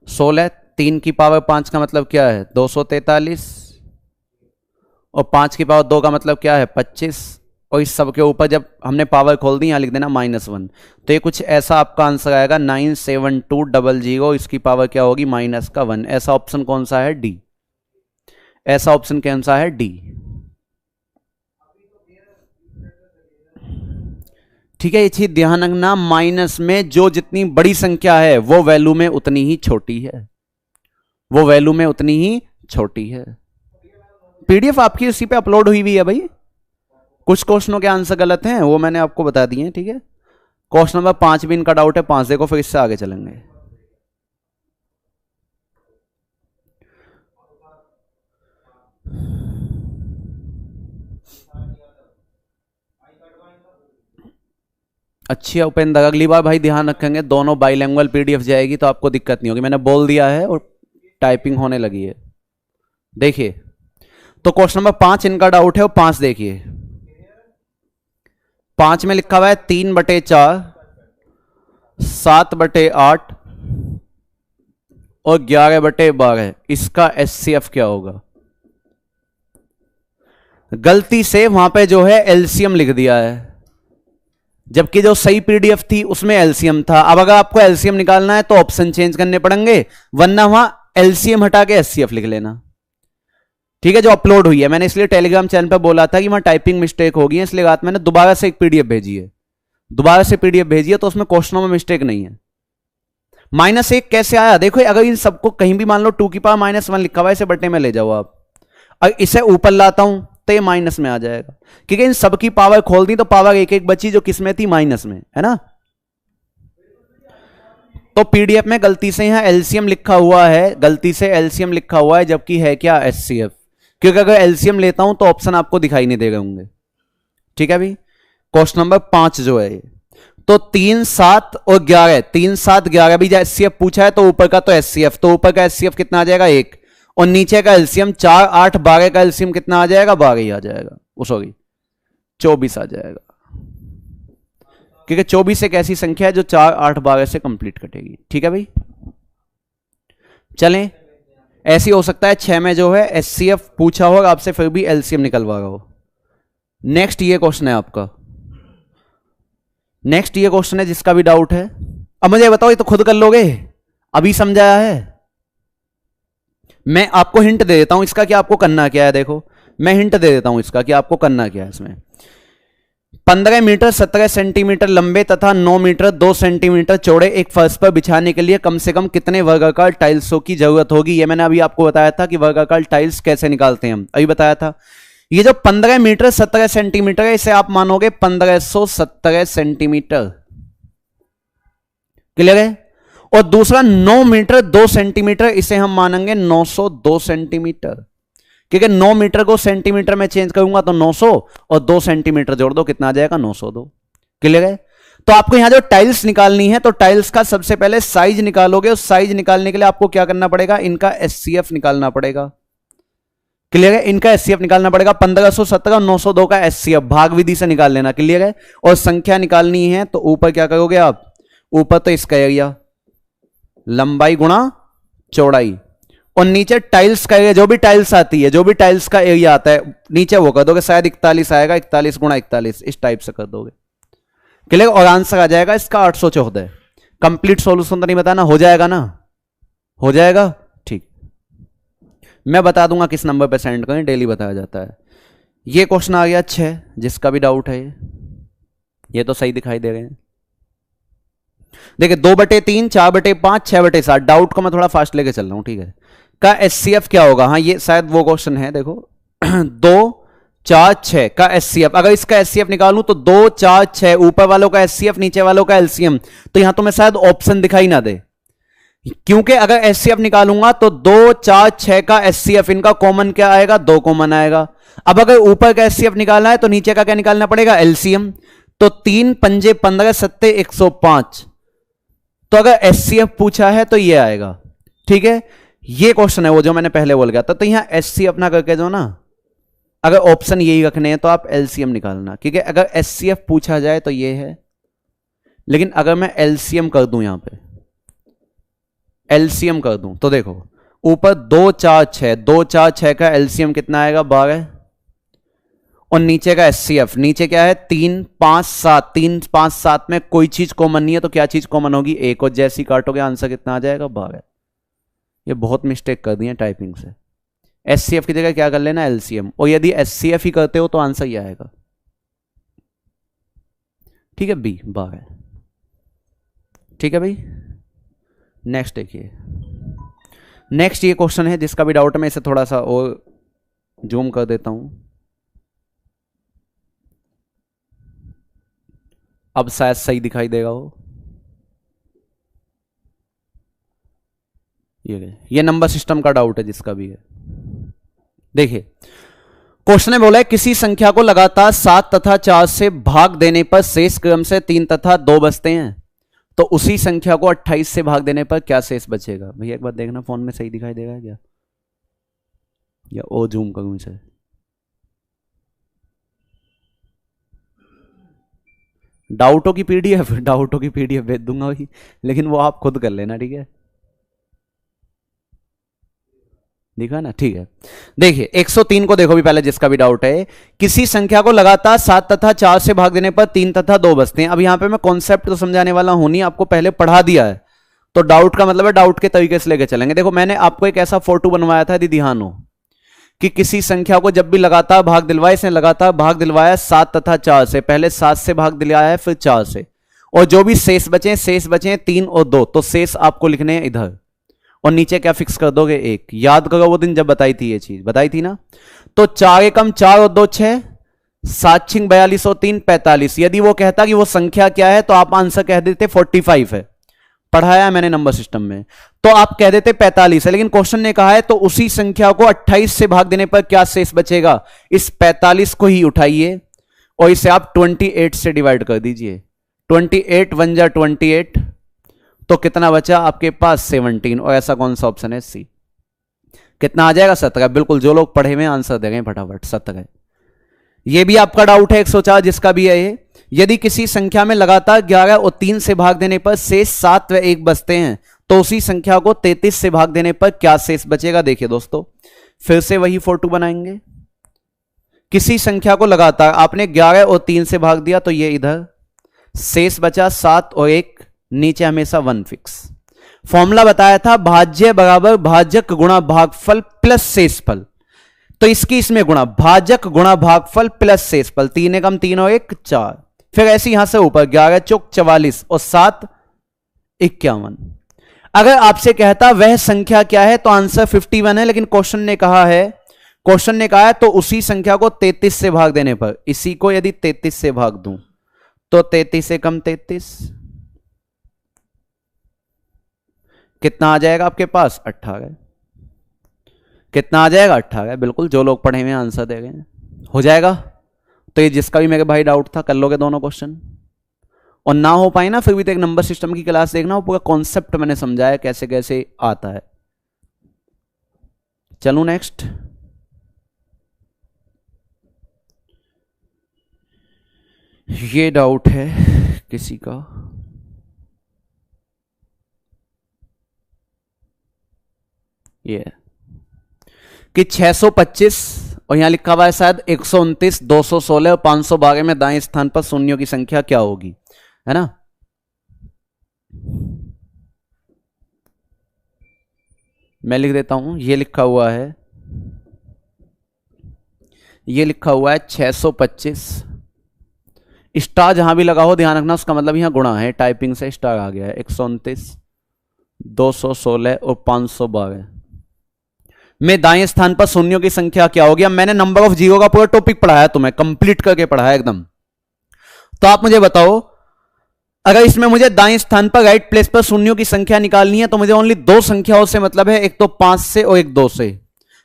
16। 3 की पावर 5 का मतलब क्या है? 243। और 5 की पावर 2 का मतलब क्या है? 25। और इस सब के ऊपर जब हमने पावर खोल दी, यहां लिख देना -1। तो ये कुछ ऐसा आपका आंसर आएगा 97200। इसकी पावर क्या होगी? -1। ऐसा ऑप्शन कौन सा है? डी। ऐसा ऑप्शन कौन सा है? डी। ठीक है, ये चीज ध्यान रखना, माइनस में जो जितनी बड़ी संख्या है वो वैल्यू में उतनी ही छोटी है, वो वैल्यू में उतनी ही छोटी है। पीडीएफ आपकी उसी पे अपलोड हुई हुई है भाई। कुछ क्वेश्चनों के आंसर गलत हैं, वो मैंने आपको बता दिए हैं। ठीक है, क्वेश्चन नंबर 5 भी इनका डाउट है। 5 देखो, फिर इससे आगे चलेंगे। अच्छा उपेंद्र, अगली बार भाई ध्यान रखेंगे, दोनों बाइलैंग्वेज पीडीएफ जाएगी तो आपको दिक्कत नहीं होगी। मैंने बोल दिया है और टाइपिंग होने लगी है। देखिए तो क्वेश्चन नंबर 5 इनका डाउट है, और 5 देखिए। 5 में लिखा हुआ है 3/4, 7/8 और 11/12। इसका एचसीएफ क्या होगा? गलती से वहां पे जो है एलसीएम लिख दिया है, जबकि जो सही पीडीएफ थी उसमें एलसीएम था। अब अगर आपको एलसीएम निकालना है तो ऑप्शन चेंज करने पड़ेंगे, वरना वहां एलसीएम हटा के एचसीएफ लिख लेना। ठीक है, जो अपलोड हुई है, मैंने इसलिए टेलीग्राम चैनल पर बोला था कि वहां टाइपिंग मिस्टेक होगी, इसलिए रात मैंने दोबारा से एक पीडीएफ भेजी है, दोबारा से पीडीएफ भेजी है, तो उसमें क्वेश्चनों में मिस्टेक नहीं है। -1 कैसे आया? देखो अगर इन सबको कहीं भी मान लो 2 की पावर -1 लिखा हुआ है, इसे बटे में ले जाओ आप, और इसे ऊपर लाता हूं तो ये माइनस में आ जाएगा, क्योंकि इन सबकी पावर खोल दी तो पावर एक एक बची जो किसमें थी? माइनस में, है ना। तो पीडीएफ में गलती से यहां एलसीएम लिखा हुआ है, गलती से एलसीएम लिखा हुआ है, जबकि है क्या? एचसीएफ। क्योंकि अगर एलसीएम लेता हूं तो ऑप्शन आपको दिखाई नहीं दे रहे होंगे। ठीक है भाई, क्वेश्चन नंबर 5 जो है, तो 3, 7 और 11, 3, 7, 11 भी एचसीएफ पूछा है, तो ऊपर का तो एचसीएफ, तो ऊपर का एचसीएफ कितना आ जाएगा? 1। और नीचे का एलसीएम 4, 8, 12 का एलसीएम कितना आ जाएगा? 12 ही आ जाएगा, सॉरी 24 आ जाएगा, क्योंकि 24 एक ऐसी संख्या है जो 4, 8, 12 से कंप्लीट कटेगी। ठीक है भाई, चलें। ऐसी हो सकता है 6 में जो है एचसीएफ पूछा होगा आपसे, फिर भी एलसीएम निकलवा रहा हो। नेक्स्ट ये क्वेश्चन है आपका, नेक्स्ट ये क्वेश्चन है जिसका भी डाउट है। अब मुझे बताओ, ये तो खुद कर लोगे, अभी समझाया है। मैं आपको हिंट दे देता हूं इसका कि आपको करना क्या है। देखो मैं हिंट दे देता हूं इसका कि आपको करना क्या है। इसमें 15 मीटर 17 सेंटीमीटर लंबे तथा 9 मीटर 2 सेंटीमीटर चौड़े एक फर्श पर बिछाने के लिए कम से कम कितने वर्गाकार टाइल्सों की जरूरत होगी। ये मैंने अभी आपको बताया था कि वर्गाकार टाइल्स कैसे निकालते हैं हम, अभी बताया था। ये जो 15 मीटर 17 सेंटीमीटर है, इसे आप मानोगे 1517 सेंटीमीटर, क्लियर है। और दूसरा 9 मीटर 2 सेंटीमीटर, इसे हम मानेंगे 902 सेंटीमीटर, क्योंकि 9 मीटर को सेंटीमीटर में चेंज करूंगा तो 900 और 2 सेंटीमीटर जोड़ दो, कितना आ जाएगा 902, क्लियर है। तो आपको यहां जो टाइल्स निकालनी है, तो टाइल्स का सबसे पहले साइज निकालोगे। उस साइज निकालने के लिए आपको क्या करना पड़ेगा, इनका एचसीएफ निकालना पड़ेगा, क्लियर है। इनका एचसीएफ निकालना पड़ेगा, 1517 और 902 का एचसीएफ भाग विधि से निकाल लेना, क्लियर है। और संख्या निकालनी है तो ऊपर क्या करोगे आप, ऊपर तो इसका एरिया लंबाई गुणा चौड़ाई, और नीचे टाइल्स का एरिया, जो भी टाइल्स आती है, जो भी टाइल्स का एरिया आता है नीचे वो कर दोगे, शायद 41 आएगा, 41 गुणा 41 इस टाइप से कर दोगे, क्लियर। और आंसर आ जाएगा इसका 814। कंप्लीट सॉल्यूशन तो नहीं बताना, हो जाएगा ना, हो जाएगा, ठीक। मैं बता दूंगा किस नंबर पे सेंड करें, डेली बताया जाता है। ये क्वेश्चन आ गया 6, जिसका भी डाउट है ये तो सही दिखाई दे रहे हैं। देखिए 2/3 4/5 6/7, डाउट को मैं थोड़ा फास्ट लेके चल रहा हूं, ठीक है। का एचसीएफ क्या होगा, हाँ ये शायद वो क्वेश्चन है, देखो 2 4 6 का एचसीएफ, अगर इसका एचसीएफ निकालूं तो 2 4 6, ऊपर वालों का एचसीएफ नीचे वालों का एलसीएम, तो यहां तो मैं शायद ऑप्शन दिखाई ना दे, क्योंकि अगर एचसीएफ निकालूंगा तो 2 4 6 का एचसीएफ, इनका कॉमन क्या आएगा, 2 कॉमन आएगा। अब अगर ऊपर का एचसीएफ निकालना है तो नीचे का क्या निकालना पड़ेगा, एलसीएम, तो 3 पंजे 15 सत्ते 105, तो अगर एचसीएफ पूछा है तो ये आएगा, ठीक है। ये क्वेश्चन है वो जो मैंने पहले बोल गया था, तो यहां एचसीएफ ना करके जो ना, अगर ऑप्शन यही रखने हैं तो आप एलसीएम निकालना, क्योंकि अगर एचसीएफ पूछा जाए तो ये है, लेकिन अगर मैं एलसीएम कर दूं, यहां पे एलसीएम कर दूं तो देखो ऊपर 2 4 6, 2 4 6 का एलसीएम कितना आएगा 12, और नीचे का एचसीएफ, नीचे क्या है 3 5 7, 3 5 7 में कोई चीज कॉमन नहीं है, तो क्या चीज कॉमन होगी, एक, और जैसी काटोगे आंसर कितना आ जाएगा 12। ये बहुत मिस्टेक कर दी है टाइपिंग से, एचसीएफ की जगह क्या कर लेना एलसीएम, और यदि एचसीएफ ही करते हो तो आंसर ये आएगा, ठीक है, बी 12, ठीक है भाई। नेक्स्ट देखिए, नेक्स्ट ये क्वेश्चन है जिसका भी डाउट है, मैं इसे थोड़ा सा और जूम कर देता हूं, अब शायद सही दिखाई देगा वो। ये नंबर सिस्टम का डाउट है जिसका भी है। देखिए क्वेश्चन ने बोला है किसी संख्या को लगातार 7 तथा 4 से भाग देने पर शेष क्रम से 3 तथा 2 बचते हैं, तो उसी संख्या को 28 से भाग देने पर क्या शेष बचेगा। भैया एक बार देखना फोन में सही दिखाई देगा क्या, या ओ जूम करूं इसे, डाउटों की पीडीएफ भेज दूंगा वही, लेकिन वो आप खुद कर लेना, ठीक है, दिखा ना, ठीक है। देखिए 103 को देखो भी पहले, जिसका भी डाउट है, किसी संख्या को लगातार 7 तथा 4 से भाग देने पर 3 तथा 2 बचते हैं। अब यहां पे मैं कॉन्सेप्ट तो समझाने वाला हूं नहीं, आपको पहले पढ़ा दिया है, तो डाउट का मतलब है डाउट के तरीके से लेके चलेंगे। देखो मैंने आपको एक ऐसा फोटो बनवाया था, यदि ध्यान हो, कि किसी संख्या को जब भी लगातार भाग दिलवाए, इसने लगातार भाग दिलवाया 7 तथा 4 से, पहले 7 से भाग दिलवाया है, फिर 4 से, और जो भी शेष बचे 3 और 2, तो शेष आपको लिखने हैं इधर, और नीचे क्या फिक्स कर दोगे 1। याद करो वो दिन जब बताई थी, ये चीज बताई थी ना। तो 4 एकम 4 और 2 6, 7 छिंग 42 और 3 45। यदि वो कहता कि वो संख्या क्या है तो आप आंसर कह देते 45 है, पढ़ाया है मैंने नंबर सिस्टम में, तो आप कह देते 45 है। लेकिन क्वेश्चन ने कहा है तो उसी संख्या को 28 से भाग देने पर क्या शेष बचेगा, इस 45 को ही उठाइए और इसे आप 28 से डिवाइड कर दीजिए। 28 1 जा 28, तो कितना बचा आपके पास 17, और ऐसा कौन सा ऑप्शन है, सी। कितना आ जाएगा 17। बिल्कुल, जो लोग पढ़े हुए आंसर दे गए फटाफट, 17। ये भी आपका डाउट है 104 जिसका भी है ये, यदि किसी संख्या में लगातार 11 और 3 से भाग देने पर शेष 7 व 1 बचते हैं, तो उसी संख्या को 33 से भाग देने पर क्या शेष बचेगा। देखिए दोस्तों, फिर से वही फोटो बनाएंगे। किसी संख्या को लगातार आपने 11 और 3 से भाग दिया, तो ये इधर शेष बचा 7 और 1, नीचे हमेशा 1 फिक्स। फॉर्मूला बताया था, भाज्य बराबर भाजक गुणा भागफल प्लस शेषफल। तो इसकी इसमें गुणा, भाजक गुणा भागफल प्लस शेषफल, 3 एकम 3 और 1 4। फिर ऐसे यहां से ऊपर 11 चौक 44 और 7 51। अगर आपसे कहता वह संख्या क्या है तो आंसर 51 है, लेकिन क्वेश्चन ने कहा है तो उसी संख्या को 33 से भाग देने पर, इसी को यदि 33 से भाग दूं तो 33 से कम 33 कितना आ जाएगा आपके पास 18। कितना आ जाएगा 18। बिल्कुल, जो लोग पढ़े हुए आंसर दे रहे हैं हो जाएगा। तो ये जिसका भी मेरे भाई डाउट था कर लोगे दोनों क्वेश्चन, और ना हो पाए ना फिर भी तो एक नंबर सिस्टम की क्लास देखना, वो पूरा कॉन्सेप्ट मैंने समझाया कैसे कैसे आता है। चलूं नेक्स्ट। ये डाउट है किसी का, ये कि 625 और यहां लिखा हुआ है शायद 129, 216 और 512 में दाएं स्थान पर शून्यों की संख्या क्या होगी, है ना। मैं लिख देता हूं, ये लिखा हुआ है 625। स्टार जहां भी लगा हो ध्यान रखना, उसका मतलब यहां गुणा है, टाइपिंग से स्टार आ गया है। 129, 216 और 512 में दाएं स्थान पर शून्यों की संख्या क्या होगी। अब मैंने नंबर ऑफ जीरो का पूरा टॉपिक पढ़ाया, तुम्हें कंप्लीट करके पढ़ाया एकदम। तो आप मुझे बताओ, अगर इसमें मुझे दाएं स्थान पर राइट प्लेस पर शून्यों की संख्या निकालनी है तो मुझे ओनली दो संख्याओं से मतलब है, एक तो 5 से और एक 2 से।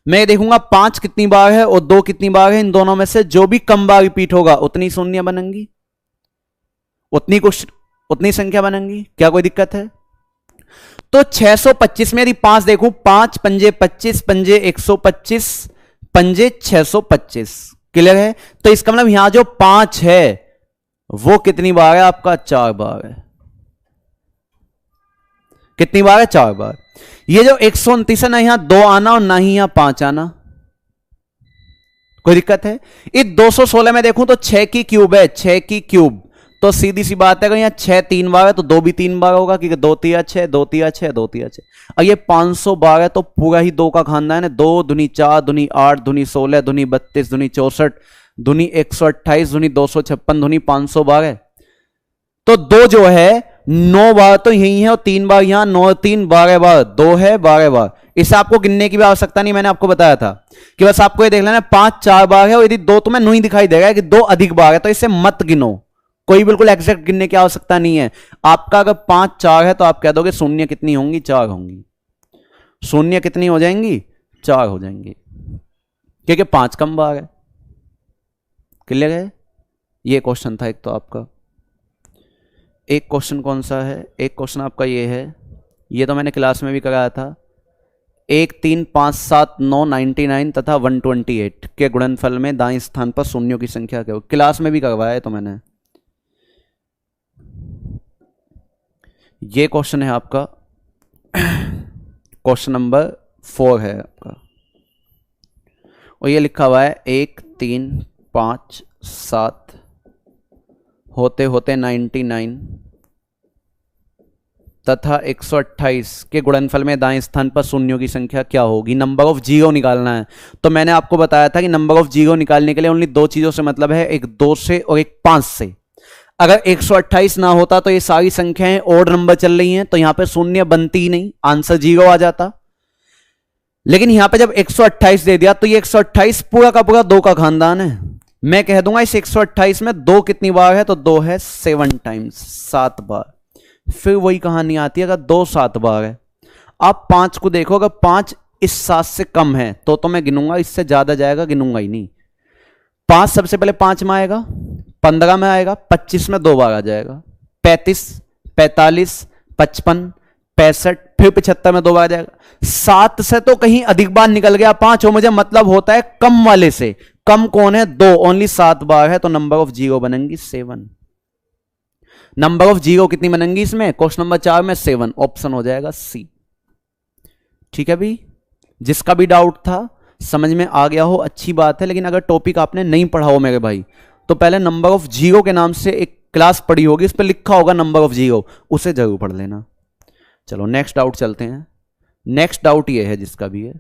मैं देखूंगा 5 कितनी बार है और 2 कितनी बार है, इन दोनों में से जो भी कम बार रिपीट होगा उतनी शून्य बनेंगी, उतनी संख्या बनेंगी। क्या कोई दिक्कत है? तो 625 में यदि 5 देखूं, 5 पंजे 25, पंजे 125, पंजे 625। क्लियर है? तो इसका मतलब यहां जो 5 है वो कितनी बार है आपका? 4 बार है। कितनी बार है? 4 बार। ये जो 129 है ना, यहां 2 आना और ना ही यहां 5 आना। कोई दिक्कत है? इस 216 में देखूं तो 6 की क्यूब है, 6 की क्यूब। तो सीधी सी बात है, अगर यहां 6 3 बार है तो 2 भी 3 बार होगा, क्योंकि 2 तिया 6, 2 तिया 6, 2 तिया 6। और ये 500 बार है तो पूरा ही 2 का खानदान है। 2 दूनी 4, दूनी 8, दूनी 16, दूनी 32, दूनी 64, दूनी 128, दूनी 256, दूनी 500 बार है। तो 2 जो है 9 बार तो यही है और 3 बार यहां, 9 3 12 बार, 2 है 12 बार। इसे आपको गिनने की भी आवश्यकता नहीं, मैंने आपको बताया था कि बस आपको ये देख लेना 5 4 बार है और यदि 2 तुम्हें नहीं दिखाई देगा कि 2 अधिक बार है तो इसे मत गिनो। कोई बिल्कुल एग्जैक्ट गिनने की आवश्यकता नहीं है। आपका अगर 5 4 है तो आप कह दोगे शून्य कितनी होंगी? 4 होंगी। शून्य कितनी हो जाएंगी? 4 हो जाएंगी, क्योंकि 5 कम बार है। क्लियर है? ये क्वेश्चन था एक तो आपका। एक क्वेश्चन कौन सा है? एक क्वेश्चन आपका ये है, ये तो मैंने क्लास में भी कराया था। 1 3 5 7 9 99 तथा 128 के गुणनफल में दाएं स्थान पर शून्यों की संख्या क्या हो? क्लास में भी करवाया है तो मैंने। ये क्वेश्चन है आपका, क्वेश्चन नंबर 4 है आपका, और ये लिखा हुआ है 1 3 5 7 होते होते 99 तथा 128 के गुणनफल में दाएं स्थान पर शून्यों की संख्या क्या होगी। नंबर ऑफ जीरो निकालना है। तो मैंने आपको बताया था कि नंबर ऑफ जीरो निकालने के लिए ओनली 2 चीजों से मतलब है, एक 2 से और एक 5 से। अगर 128 ना होता तो ये सारी संख्याएं ओड नंबर चल रही हैं तो यहां पे शून्य बनती ही नहीं, आंसर 0 आ जाता। लेकिन यहां पे जब 128 दे दिया तो ये 128 पूरा का पूरा 2 का खानदान है। मैं कह दूंगा इस 128 में 2 कितनी बार है? तो 2 है 7 टाइम्स, 7 बार। फिर वही कहानी आती है, अगर 2 7 बार है। आप 5 को देखो, अगर 5 इस 7 से कम है तो मैं गिनूंगा, इससे ज्यादा जाएगा गिनूंगा ही नहीं। 5 सबसे पहले 5 में आएगा, 15 में आएगा, 25 में 2 बार आ जाएगा, 35 45 55 65, फिर 75 में 2 बार आ जाएगा। 7 से तो कहीं अधिक बार निकल गया 5, और मुझे मतलब होता है कम वाले से। कम कौन है? 2, ओनली 7 बार है, तो नंबर ऑफ जीरो बनेंगी 7। नंबर ऑफ जीरो कितनी बनेंगी इसमें? क्वेश्चन नंबर 4 में 7, ऑप्शन हो जाएगा सी। ठीक है भी, जिसका भी डाउट था समझ में आ गया हो, अच्छी बात है। लेकिन अगर टॉपिक आपने नहीं पढ़ा हो मेरे भाई, तो पहले नंबर ऑफ जीरो के नाम से एक क्लास पढ़ी होगी, इस पर लिखा होगा नंबर ऑफ जीरो, उसे जरूर पढ़ लेना। चलो नेक्स्ट डाउट चलते हैं। नेक्स्ट डाउट ये है जिसका भी है,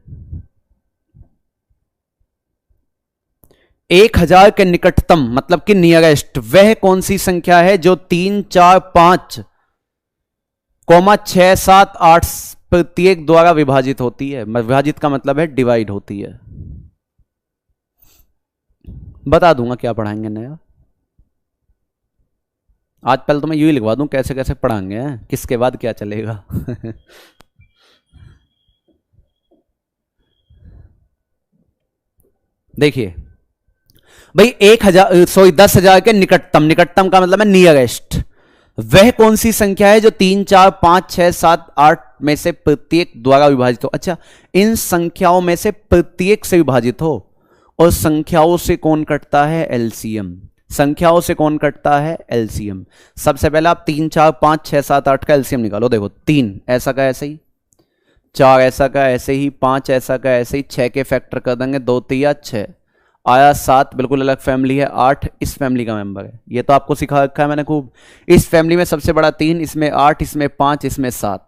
1000 के निकटतम मतलब कि नियरेस्ट वह कौन सी संख्या है जो 3, 4, 5, 6, 7, 8 प्रत्येक द्वारा विभाजित होती है। विभाजित का मतलब है डिवाइड होती है। बता दूंगा क्या पढ़ाएंगे नया। आज पहले तो मैं यूं ही लिखवा दूं कैसे कैसे पढ़ाएंगे, किसके बाद क्या चलेगा। देखिए भाई 10,000 के निकटतम, निकटतम का मतलब है नियरेस्ट, वह कौन सी संख्या है जो 3, 4, 5, 6, 7, 8 में से प्रत्येक द्वारा विभाजित हो। अच्छा, इन संख्याओं में से प्रत्येक से विभाजित हो। और संख्याओं से कौन कटता है? एलसीएम। संख्याओं से कौन कटता है? एलसीएम। सबसे पहले आप 3, 4, 5, 6, 7, 8 का एलसीएम निकालो। देखो 3 ऐसा का ऐसे ही, 4 ऐसा का ऐसे ही, 5 ऐसा का ऐसे ही, 6 के फैक्टर कर देंगे, 2 3 6 आया, 7 बिल्कुल अलग फैमिली है, 8 इस फैमिली का मेंबर है। ये तो आपको सिखा रखा है मैंने खूब। इस फैमिली में सबसे बड़ा 3, इसमें 8, इसमें 5, इसमें 7।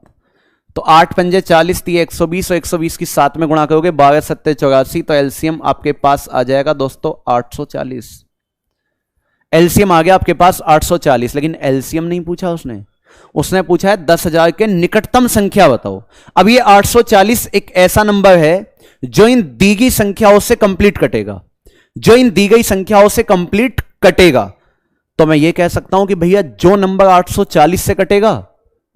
तो 8 पंजे 40, 3 120 और 120 की 7 में गुणा करोगे 12 7 84। तो एलसीएम आपके पास आ जाएगा दोस्तों 840। एलसीएम आ गया आपके पास 840। लेकिन एलसीएम नहीं पूछा उसने, उसने पूछा है 10,000 के निकटतम संख्या बताओ। अब ये 840 एक ऐसा नंबर है जो इन दी गई संख्याओं से कंप्लीट कटेगा, जो इन दी गई संख्याओं से कंप्लीट कटेगा। तो मैं ये कह सकता हूं कि भैया जो नंबर 840 से कटेगा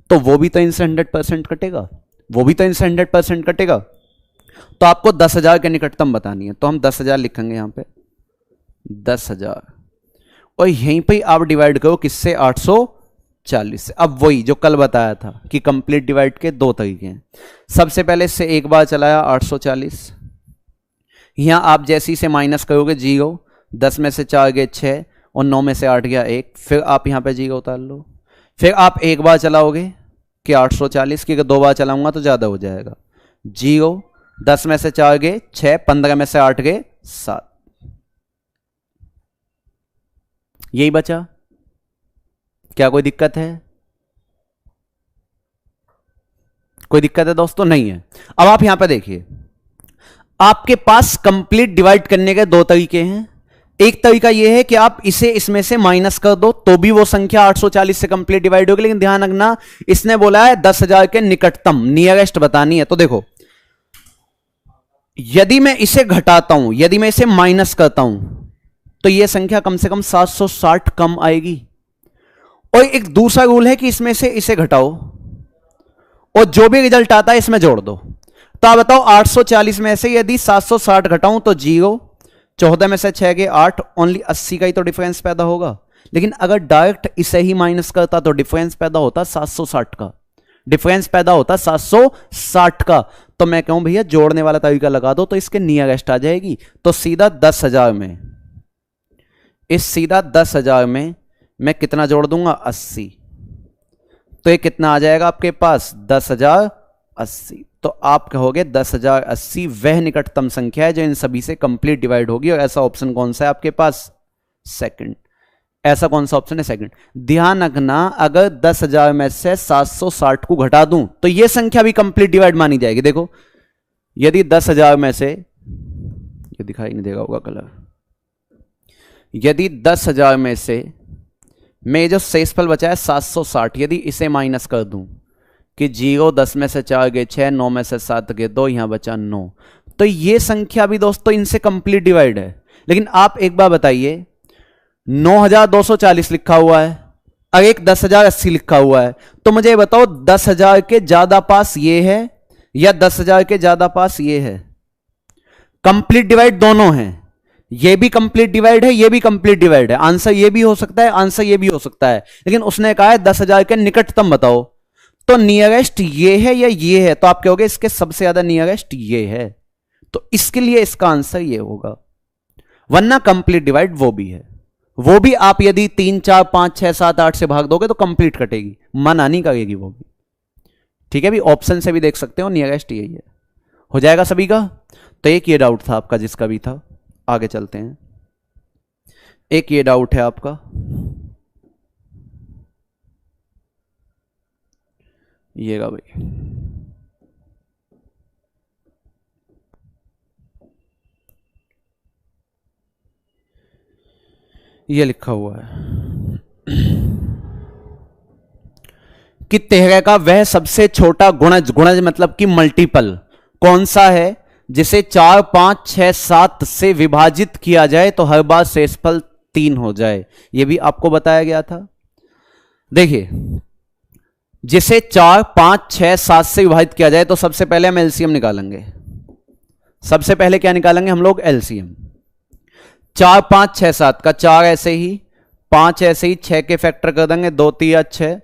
तो वो भी तो इनसे 100% कटेगा, वो भी तो इनसे 100% कटेगा। तो आपको 10,000 के निकटतम बतानी है। तो हम 10,000 लिखेंगे यहां पे, 10,000, और यहीं पे आप डिवाइड करो किससे? 840 से। अब वही जो कल बताया था कि कंप्लीट डिवाइड के 2 तरीके हैं। सबसे पहले इससे एक बार चलाया 840, यहां आप जैसे से माइनस करोगे 0, 10 में से 4 गए 6 और 9 में से 8 गया 1, फिर आप यहां पे 0 उतार लो। फिर आप एक बार चलाओगे कि 840 की, अगर 2 बार चलाऊंगा तो ज्यादा हो जाएगा। 0, 10 में से 4 गए 6, 15 में से 8 गए 7, यही बचा। क्या कोई दिक्कत है? कोई दिक्कत है दोस्तों? नहीं है। अब आप यहां पे देखिए, आपके पास कंप्लीट डिवाइड करने के 2 तरीके हैं। एक तरीका यह है कि आप इसे इसमें से माइनस कर दो तो भी वो संख्या 840 से कंप्लीट डिवाइड होगी। लेकिन ध्यान रखना, इसने बोला है 10,000 के निकटतम, नियरेस्ट बतानी है। तो देखो, यदि मैं इसे घटाता हूं, यदि मैं इसे माइनस करता हूं, तो यह संख्या कम से कम 760 कम आएगी। और एक दूसरा रूल है कि इसमें से इसे घटाओ और जो भी रिजल्ट आता है इसमें जोड़ दो। तो आप बताओ 840 में से यदि 760 घटाऊं तो 0, 14 में से 6 के 8, ओनली 80 का ही तो डिफरेंस पैदा होगा। लेकिन अगर डायरेक्ट इसे ही माइनस करता तो डिफरेंस पैदा होता 760 का, डिफरेंस पैदा होता 760 का। तो मैं कहूं भैया जोड़ने वाला तरीका लगा दो तो इसके नियरेस्ट आ जाएगी। तो सीधा 10,000 में, इस सीधा 10,000 में मैं कितना जोड़ दूंगा? 80। तो ये कितना आ जाएगा आपके पास? 10,080। तो आप कहोगे 10,080 वह निकटतम संख्या है जो इन सभी से कंप्लीट डिवाइड होगी। और ऐसा ऑप्शन कौन सा है आपके पास? सेकंड। ऐसा कौन सा ऑप्शन है? सेकंड। ध्यान रखना, अगर 10,000 में से 760 को घटा दूं तो यह संख्या भी कंप्लीट डिवाइड मानी जाएगी। देखो, यदि 10,000 में से, ये दिखाई नहीं देगा होगा कलर, यदि 10,000 में से मैं जो शेषफल बचा है 760, यदि इसे माइनस कर दूं कि 0, 10 में से 4 गए 6, 9 में से 7 गए 2, यहां बचा 9, तो ये संख्या भी दोस्तों इनसे कंप्लीट डिवाइड है। लेकिन आप एक बार बताइए, 9,240 लिखा हुआ है और एक 10,080 लिखा हुआ है, तो मुझे बताओ 10,000 के ज्यादा पास ये है या 10,000 के ज्यादा पास ये है? कंप्लीट डिवाइड दोनों हैं, ये भी कंप्लीट डिवाइड है, ये भी कंप्लीट डिवाइड है। आंसर ये भी हो सकता है, आंसर ये भी हो सकता है। लेकिन उसने कहा है 10,000 के निकटतम बताओ, तो नियरेस्ट ये है या ये है? तो आप कहोगे इसके सबसे ज्यादा नियरेस्ट ये है, तो इसके लिए इसका आंसर ये होगा। वरना कंप्लीट डिवाइड वो भी है, वो भी आप यदि 3, 4, 5, 6, 7, 8 से भाग दोगे तो कंप्लीट कटेगी, मना नहीं करेगी वो भी। ठीक है, भी ऑप्शन से भी देख सकते हो, नियरेस्ट यही है। हो जाएगा सभी का? तो एक ये डाउट था आपका जिसका भी था। आगे चलते हैं। एक ये डाउट है आपका, येगा भाई, ये लिखा हुआ है कि 13 का वह सबसे छोटा गुणज, गुणज मतलब कि मल्टीपल कौन सा है जिसे 4, 5, 6, 7 से विभाजित किया जाए तो हर बार शेषफल 3 हो जाए। यह भी आपको बताया गया था। देखिए, जिसे 4, 5, 6, 7 से विभाजित किया जाए तो सबसे पहले हम एलसीएम निकालेंगे। सबसे पहले क्या निकालेंगे हम लोग? एलसीएम। 4, 5, 6, 7 का 4 ऐसे ही, 5 ऐसे ही, 6 के फैक्टर कर देंगे, 2 3 6,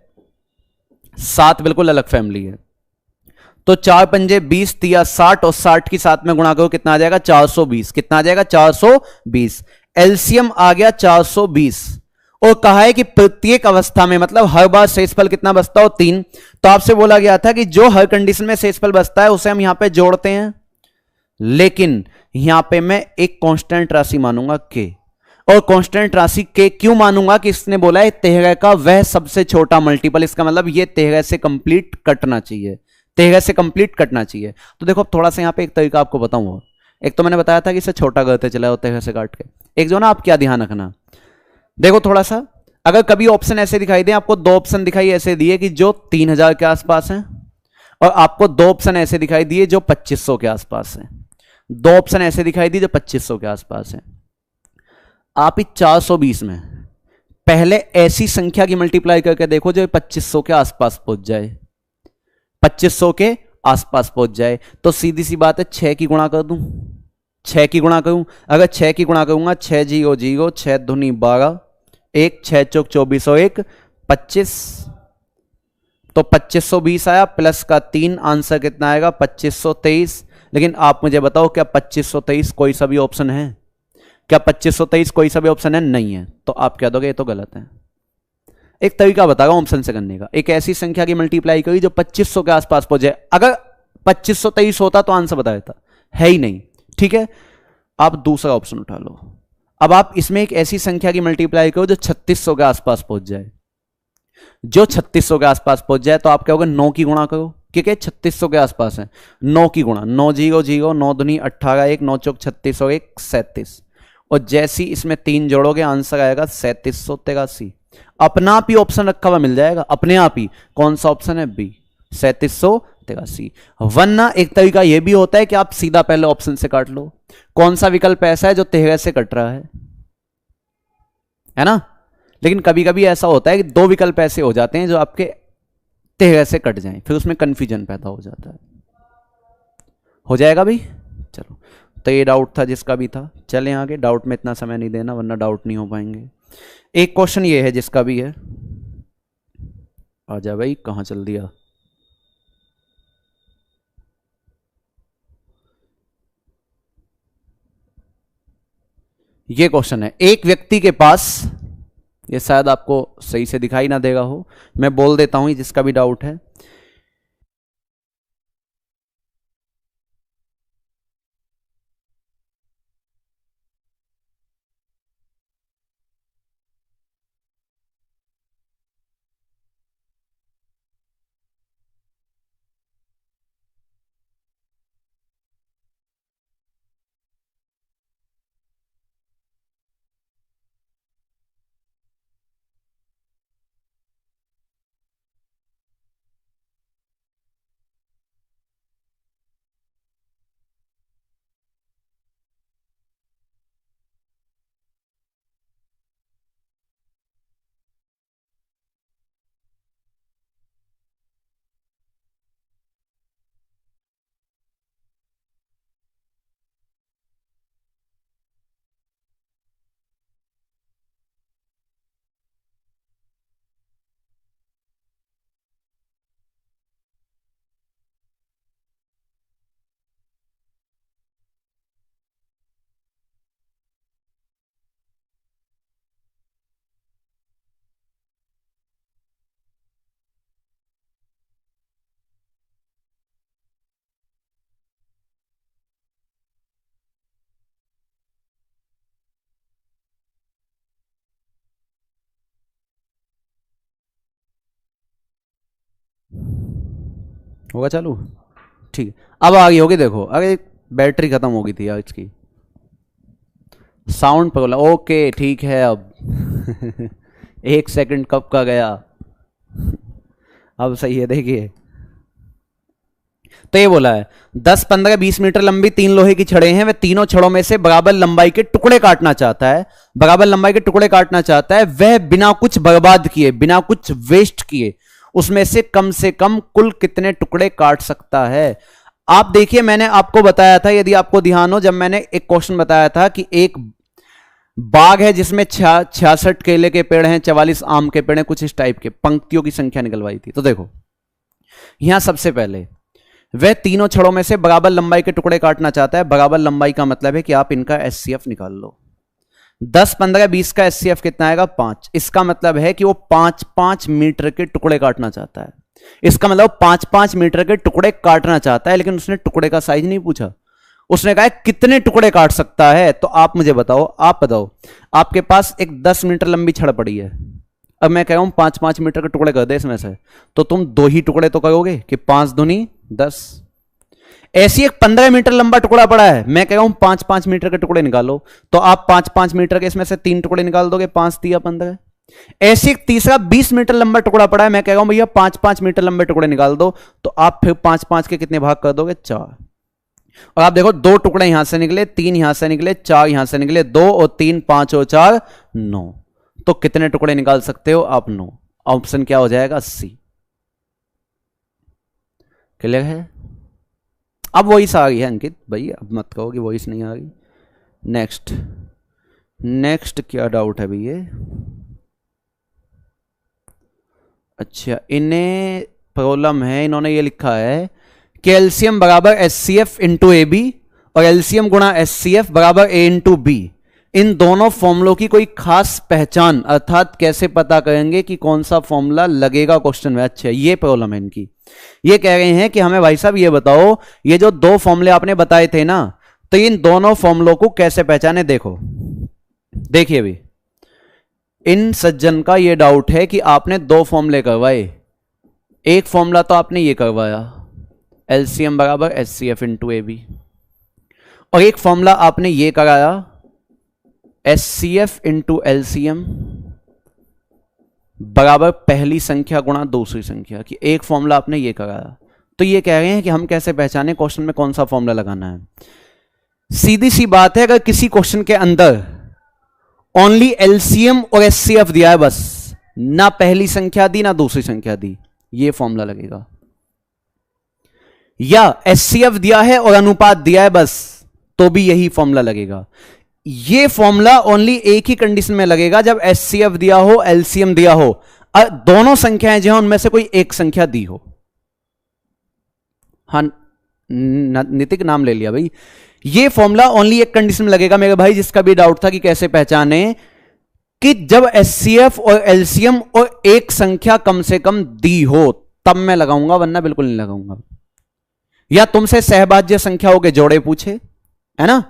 7 बिल्कुल अलग फैमिली है। तो 4 पंजे 20, 3 60 और 60 की 7 में गुणा करो, कितना आ जाएगा? 420। कितना आ जाएगा? 420। एलसीएम आ गया 420। और कहा है कि प्रत्येक अवस्था में, मतलब हर बार शेषफल कितना बचता हो? 3। तो आपसे बोला गया था कि जो हर कंडीशन में शेषफल बचता है उसे हम यहां पे जोड़ते हैं, लेकिन यहां पे मैं एक कांस्टेंट राशि मानूंगा के। और कांस्टेंट राशि के क्यों मानूंगा? कि इसने बोला है 13 का वह सबसे छोटा मल्टीपल, इसका मतलब ये 13 से कंप्लीट कटना चाहिए, 13 से कंप्लीट कटना चाहिए। तो देखो, अब थोड़ा सा यहां पे एक तरीका आपको बताऊंगा। एक तो मैंने बताया था कि इसे छोटा करते चला 13 से काट के। एक जो ना, आप क्या ध्यान रखना, देखो थोड़ा सा, अगर कभी ऑप्शन ऐसे दिखाई दे, आपको 2 ऑप्शन दिखाई ऐसे दिए कि जो 3000 के आसपास हैं, और आपको 2 ऑप्शन ऐसे दिखाई दिए जो 2500 के आसपास हैं। 2 ऑप्शन ऐसे दिखाई दिए जो 2500 के आसपास हैं। आप इस 420 में पहले ऐसी संख्या की मल्टीप्लाई करके देखो जो 2500 के आसपास पहुंच जाए, 2500 के आसपास पहुंच जाए। तो सीधी सी बात है, 6 की गुणा कर दूं, 6 की गुणा करूं। अगर 6 की गुणा करूंगा, 6 0 0, 6 दूनी 12, 1 6 चौक 24 और 1 25। तो 2520 आया, प्लस का 3, आंसर कितना आएगा? 2523। लेकिन आप मुझे बताओ, क्या 2523 कोई सा भी ऑप्शन है? क्या 2523 कोई सा भी ऑप्शन है? नहीं है। तो आप क्या दोगे? ये तो गलत है। एक तरीका बता रहा हूं ऑप्शन से करने का। एक ऐसी संख्या की मल्टीप्लाई करी जो 2500 के आसपास पहुंचे। अगर 2523 होता तो आंसर बता देता, है ही नहीं। ठीक है, आप दूसरा ऑप्शन उठा लो। अब आप इसमें एक ऐसी संख्या की मल्टीप्लाई करो जो 3600 के आसपास पहुंच जाए। जो 3600 के आसपास पहुंच जाए तो आप क्या होगा? 9 की गुणा करो, क्योंकि 3600 के आसपास है। 9 की गुणा, 9 0 0, 9 दूनी 18, 1 9 चौक 36 और 1 37। और जैसी इसमें 3 जोड़ोगे, आंसर आएगा 3783। अपना आप ही ऑप्शन रखा हुआ मिल जाएगा, अपने आप ही। कौन सा ऑप्शन है? बी, 3783। वरना एक तरीका यह भी होता है कि आप सीधा पहले ऑप्शन से काट लो। कौन सा विकल्प ऐसा है जो 13 से कट रहा है ना? लेकिन कभी कभी ऐसा होता है कि 2 विकल्प ऐसे हो जाते हैं जो आपके 13 से कट जाएं, फिर उसमें कंफ्यूजन पैदा हो जाता है। हो जाएगा भाई? चलो, तो ये डाउट था जिसका भी था। चलें आगे, डाउट में इतना समय नहीं देना वरना डाउट नहीं हो पाएंगे। एक क्वेश्चन ये है जिसका भी है, आ जा भाई, कहां चल दिया? ये क्वेश्चन है, एक व्यक्ति के पास, ये शायद आपको सही से दिखाई ना देगा हो, मैं बोल देता हूं जिसका भी डाउट है। होगा चालू? ठीक है, अब आ गई होगी। देखो, अरे बैटरी खत्म हो गई थी यार इसकी, साउंड प्रॉब्लम। ओके ठीक है, अब 1 सेकंड कब का गया। अब सही है, देखिए तो ये बोला है 10, 15, 20 मीटर लंबी 3 लोहे की छड़ें हैं, वे तीनों छड़ों में से बराबर लंबाई के टुकड़े काटना चाहता है, बराबर लंबाई के टुकड़े काटना चाहता है। वह बिना कुछ बर्बाद किए, बिना कुछ वेस्ट किए उसमें से कम कुल कितने टुकड़े काट सकता है। आप देखिए, मैंने आपको बताया था, यदि आपको ध्यान हो, जब मैंने एक क्वेश्चन बताया था कि एक बाग है जिसमें 66 केले के पेड़ हैं, 44 आम के पेड़ हैं, कुछ इस टाइप के पंक्तियों की संख्या निकलवाई थी। तो देखो यहां सबसे पहले वह तीनों छड़ों में से बराबर लंबाई के टुकड़े काटना चाहता है। बराबर लंबाई का मतलब है कि आप इनका एचसीएफ निकाल लो। 10, 15, 20 का एचसीएफ कितना आएगा? 5। इसका मतलब है कि वो 5-5 मीटर के टुकड़े काटना चाहता है। इसका मतलब 5-5 मीटर के टुकड़े काटना चाहता है, लेकिन उसने टुकड़े का साइज नहीं पूछा, उसने कहा कितने टुकड़े काट सकता है। तो आप मुझे बताओ, आप बताओ, आपके पास एक 10 मीटर लंबी छड़ पड़ी है, अब मैं कह रहा हूं 5-5 मीटर के टुकड़े कर दे इसमें से, तो तुम 2 ही टुकड़े तो करोगे कि 5 दूनी 10। ऐसी एक 15 मीटर लंबा टुकड़ा पड़ा है, मैं कह रहा हूं 5-5 मीटर के टुकड़े निकालो, तो आप 5-5 मीटर के इसमें से 3 टुकड़े निकाल दोगे, 5 3 15। ऐसी एक तीसरा 20 मीटर लंबा टुकड़ा पड़ा है, मैं कह रहा हूं भैया 5-5 मीटर लंबे टुकड़े निकाल दो, तो आप फिर 5-5 के कितने भाग कर दोगे? 4। और आप देखो 2 टुकड़े यहां से निकले, 3 यहां से निकले, 4 यहां से निकले, 2 और 3 5 और 4 9। तो कितने टुकड़े निकाल सकते हो आप? 9। ऑप्शन क्या हो जाएगा? सी। क्लियर है? अब वॉइस आ रही है अंकित भाई, अब मत कहो कि वॉइस नहीं आ रही। नेक्स्ट क्या डाउट है भैया? अच्छा, इन्हें प्रॉब्लम है, इन्होंने ये लिखा है कि एलसीएम बराबर एचसीएफ इंटू ए बी और एलसीएम गुणा एचसीएफ बराबर ए इंटू बी। इन दोनों फॉर्मूलों की कोई खास पहचान, अर्थात कैसे पता करेंगे कि कौन सा फॉर्मूला लगेगा क्वेश्चन में। अच्छा, ये प्रॉब्लम है इनकी। ये कह रहे हैं कि हमें भाई साहब ये बताओ, ये जो 2 फॉर्मूले आपने बताए थे ना, तो इन दोनों फॉर्मूलों को कैसे पहचाने। देखो देखिए भी, इन सज्जन का ये डाउट है कि आपने 2 फॉर्मूले करवाए, एक फॉर्मूला तो आपने ये करवाया एलसीएम बराबर एचसीएफ इंटू ए बी, और एक फॉर्मूला आपने ये कराया एचसीएफ इंटू एलसीएम बराबर पहली संख्या गुणा दूसरी संख्या की। एक फॉर्मूला आपने ये कराया। तो ये कह रहे हैं कि हम कैसे पहचाने क्वेश्चन में कौन सा फॉर्मूला लगाना है। सीधी सी बात है, अगर किसी क्वेश्चन के अंदर ओनली एलसीएम और एचसीएफ दिया है, बस ना पहली संख्या दी ना दूसरी संख्या दी, ये फॉर्मूला लगेगा। या एचसीएफ दिया है और अनुपात दिया है बस, तो भी यही फॉर्मूला लगेगा। ये फॉर्मूला ओनली एक ही कंडीशन में लगेगा, जब एचसीएफ दिया हो, एलसीएम दिया हो, दोनों संख्याएं जो हैं उनमें से कोई एक संख्या दी हो। हाँ, नितिक नाम ले लिया भाई। ये फॉर्मूला ओनली एक कंडीशन में लगेगा मेरे भाई, जिसका भी डाउट था कि कैसे पहचाने, कि जब एचसीएफ और एलसीएम और एक संख्या कम से कम दी हो, तब मैं लगाऊंगा, वरना बिल्कुल नहीं लगाऊंगा। या तुमसे सहभाज्य संख्याओं के जोड़े पूछे, है ना,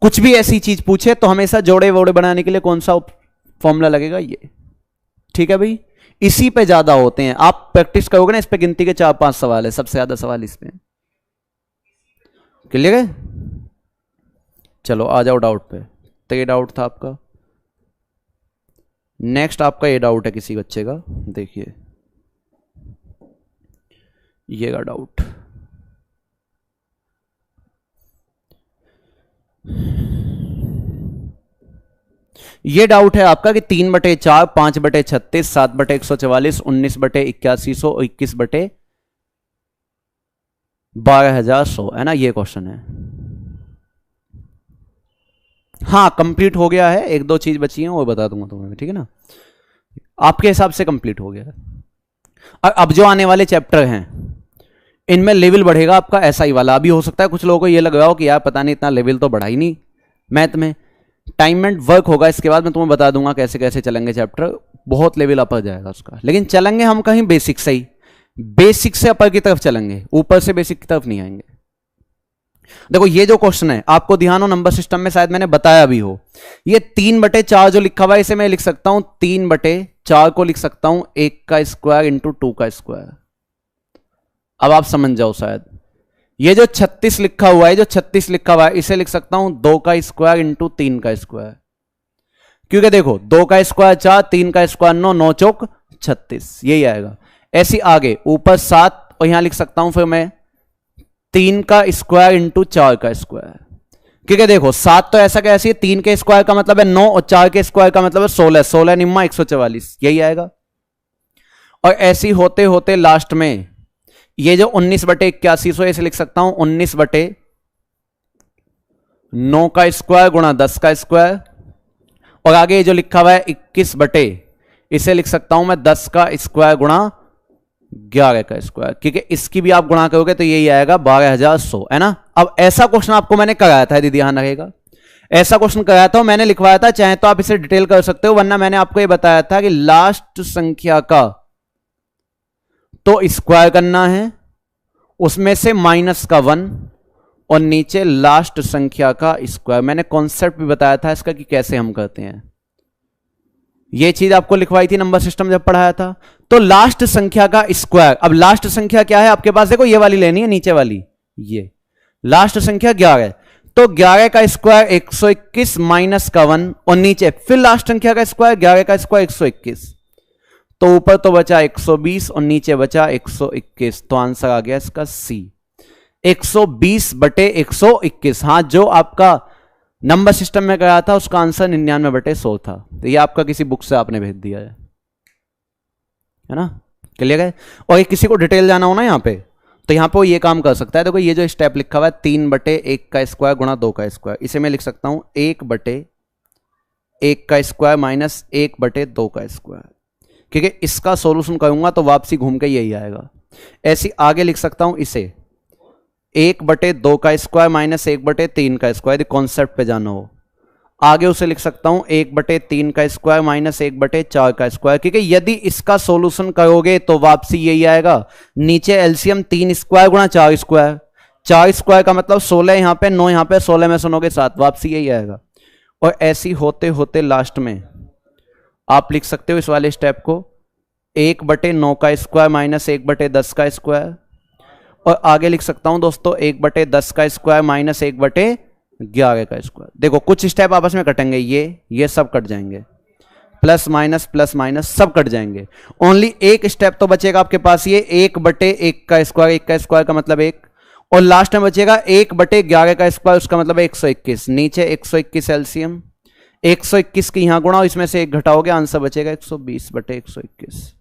कुछ भी ऐसी चीज पूछे, तो हमेशा जोड़े वोड़े बनाने के लिए कौन सा फॉर्मूला लगेगा? ये। ठीक है भाई, इसी पे ज्यादा होते हैं। आप प्रैक्टिस करोगे ना, इस पे गिनती के 4-5 सवाल है, सबसे ज्यादा सवाल इस पे। क्लियर है? चलो आ जाओ डाउट पे। तो ये डाउट था आपका। नेक्स्ट आपका ये डाउट है किसी बच्चे का, देखिए ये का डाउट। ये डाउट है आपका कि 3/4, 5/36, 7/144, 19/8100 और 21/12100, है ना, ये क्वेश्चन है। हाँ, कंप्लीट हो गया है, 1-2 चीज बची है वो बता दूंगा तुम्हें, ठीक है ना। आपके हिसाब से कंप्लीट हो गया है। और अब जो आने वाले चैप्टर हैं इनमें लेवल बढ़ेगा आपका एसआई वाला। अभी हो सकता है कुछ लोगों को ये लग रहा हो कि यार पता नहीं इतना लेवल तो बढ़ा ही नहीं मैथ में। टाइम एंड वर्क होगा, इसके बाद मैं तुम्हें बता दूंगा कैसे कैसे चलेंगे चैप्टर, बहुत लेवल अप जाएगा उसका। लेकिन चलेंगे हम कहीं बेसिक से ही, बेसिक से अपर की तरफ चलेंगे, ऊपर से बेसिक की तरफ नहीं आएंगे। देखो ये जो क्वेश्चन है, आपको ध्यान हो नंबर सिस्टम में शायद मैंने बताया भी हो, ये 3/4 जो लिखा हुआ है, इसे मैं लिख सकता हूं 3/4 को लिख सकता हूं 1 का स्क्वायर इंटू 2 का स्क्वायर। अब आप समझ जाओ शायद। ये जो 36 लिखा हुआ है, जो 36 लिखा हुआ है, इसे लिख सकता हूं 2 का स्क्वायर इंटू 3 का स्क्वायर। क्योंकि देखो 2 का स्क्वायर 4, 3 का स्क्वायर 9, 9 चौक 36, यही आएगा। ऐसी आगे ऊपर 7 और यहां लिख सकता हूं फिर मैं 3 का स्क्वायर इंटू 4 का स्क्वायर, क्योंकि देखो 7 तो ऐसा कैसी है, 3 के स्क्वायर का मतलब है 9 और 4 के स्क्वायर का मतलब है 16, 16 निम्मा 144, यही आएगा। और ऐसी होते होते लास्ट में ये जो 19/81 सो ऐसे लिख सकता हूं 19/9 का स्क्वायर गुणा 10 का स्क्वायर, और आगे जो लिखा हुआ है 21 इसे लिख सकता हूं मैं 10 का स्क्वायर गुणा 11 का स्क्वायर, क्योंकि इसकी भी आप गुणा करोगे तो यही आएगा 12100, है ना। अब ऐसा क्वेश्चन आपको मैंने कराया था, यदि ध्यान रहेगा, ऐसा क्वेश्चन कराया था, मैंने लिखवाया था, चाहे तो आप इसे डिटेल कर सकते हो, वरना मैंने आपको ये बताया था कि लास्ट संख्या का तो स्क्वायर करना है, उसमें से माइनस का 1 और नीचे लास्ट संख्या का स्क्वायर। मैंने कॉन्सेप्ट भी बताया था इसका कि कैसे हम करते हैं, यह चीज आपको लिखवाई थी नंबर सिस्टम जब पढ़ाया था। तो लास्ट संख्या का स्क्वायर, अब लास्ट संख्या क्या है आपके पास, देखो ये वाली लेनी है, नीचे वाली, ये लास्ट संख्या 11, तो 11 का स्क्वायर 121 माइनस का 1 और नीचे फिर लास्ट संख्या का स्क्वायर 11 का स्क्वायर 121, तो ऊपर तो बचा 120 और नीचे बचा 121, तो आंसर आ गया इसका सी 120/121। हाँ, जो आपका नंबर सिस्टम में गया था उसका आंसर 99/100 था, तो ये आपका किसी बुक से आपने भेज दिया है ना, क्लियर है। और किसी को डिटेल जाना हो ना यहाँ पे, तो यहाँ पे वो ये काम कर सकता है। देखो ये जो स्टेप लिखा हुआ है 3/1 का स्क्वायर गुणा 2 का स्क्वायर, इसे मैं लिख सकता हूं 1/1 का स्क्वायर माइनस 1/2 का स्क्वायर, क्योंकि इसका सॉल्यूशन करूंगा तो वापसी घूम के यही आएगा। ऐसी आगे लिख सकता हूं इसे 1/2 का स्क्वायर माइनस 1/3 का स्क्वायर, यदि कॉन्सेप्ट पे जाना हो। आगे उसे लिख सकता हूं 1/3 का स्क्वायर माइनस 1/4 का स्क्वायर, क्योंकि यदि इसका सॉल्यूशन करोगे तो वापसी यही आएगा। नीचे एलसीएम 3 स्क्वायर गुणा 4 स्क्वायर, 4 स्क्वायर का मतलब 16 यहां पे, 9 यहां पे, 16 में सुनोगे 7, वापसी यही आएगा। और ऐसी होते होते लास्ट में आप लिख सकते हो इस वाले स्टेप को 1/9 का स्क्वायर माइनस 1/10 का स्क्वायर, और आगे लिख सकता हूं दोस्तों 1/10 का स्क्वायर माइनस 1/11 का स्क्वायर। देखो कुछ स्टेप आपस में कटेंगे, ये सब कट जाएंगे, प्लस माइनस सब कट जाएंगे। ओनली एक स्टेप तो बचेगा आपके पास, ये 1/1 का स्क्वायर, 1 का स्क्वायर का मतलब 1, और लास्ट में बचेगा 1/11 का स्क्वायर, उसका मतलब 121। नीचे 121 एलसीएम, 121 की यहां गुणा, इसमें से 1 घटाओगे, आंसर बचेगा 120/121।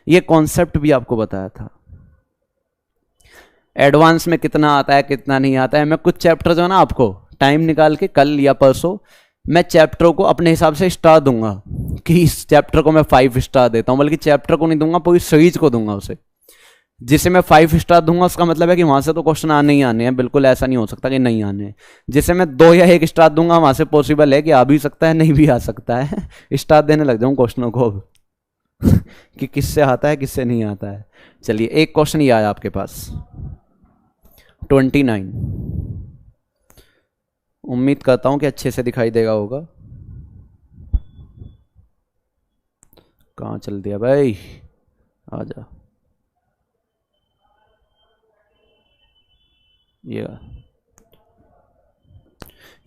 ये कॉन्सेप्ट भी आपको बताया था। एडवांस में कितना आता है कितना नहीं आता है, मैं कुछ चैप्टर जो है ना आपको टाइम निकाल के कल या परसों मैं चैप्टरों को अपने हिसाब से स्टार दूंगा कि इस चैप्टर को मैं 5 स्टार देता हूं, बल्कि चैप्टर को नहीं दूंगा, पूरी सीरीज को दूंगा उसे। जिसे मैं 5 स्टार दूंगा उसका मतलब है कि वहां से तो क्वेश्चन आने ही आने हैं, बिल्कुल ऐसा नहीं हो सकता कि नहीं आने। जिसे मैं 2 या 1 स्टार दूंगा वहां से पॉसिबल है कि आ भी सकता है, नहीं भी आ सकता है। स्टार देने लग जाऊं क्वेश्चनों को कि किससे आता है किससे नहीं आता है। चलिए एक क्वेश्चन ये आया आपके पास 29, उम्मीद करता हूं कि अच्छे से दिखाई देगा होगा। कहां चल दिया भाई, आजा।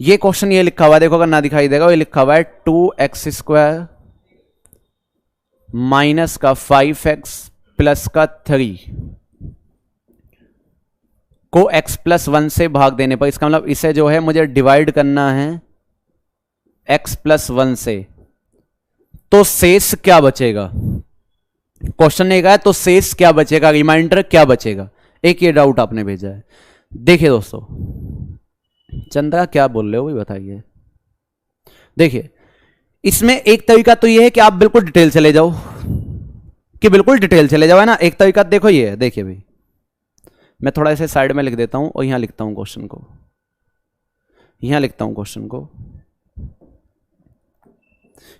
ये क्वेश्चन ये लिखा हुआ है, देखो अगर ना दिखाई देगा, ये लिखा हुआ है 2x² माइनस का 5x प्लस का 3 को x+1 से भाग देने पर, इसका मतलब इसे जो है मुझे डिवाइड करना है x+1 से, तो शेष क्या बचेगा। क्वेश्चन ने कहा है तो शेष क्या बचेगा, रिमाइंडर क्या बचेगा। एक ये डाउट आपने भेजा है। देखिए दोस्तों, चंद्रा क्या बोल रहे हो भाई बताइए। देखिए इसमें एक तरीका तो ये है कि आप बिल्कुल डिटेल चले जाओ, कि बिल्कुल डिटेल चले जाओ, है ना। एक तरीका देखो ये है, देखिए भाई मैं थोड़ा इसे साइड में लिख देता हूं और यहां लिखता हूं क्वेश्चन को, यहां लिखता हूं क्वेश्चन को।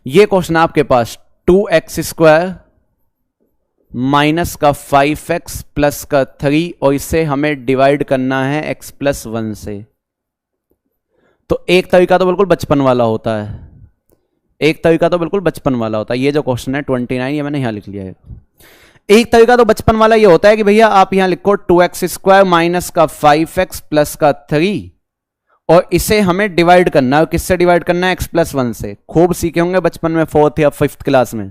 ये क्वेश्चन आपके पास 2x² माइनस का 5x प्लस का 3 और इसे हमें डिवाइड करना है x+1 से। तो एक तरीका तो बिल्कुल बचपन वाला होता है, एक तरीका तो बिल्कुल बचपन वाला होता है। ये जो क्वेश्चन है 29, ये मैंने यहां लिख लिया है। एक तरीका तो बचपन वाला ये होता है कि भैया आप यहां लिखो 2x² माइनस का 5x प्लस का 3 और इसे हमें डिवाइड करना है। किससे डिवाइड करना है? x+1 से। खूब सीखे होंगे बचपन में, 4th या 5th क्लास में,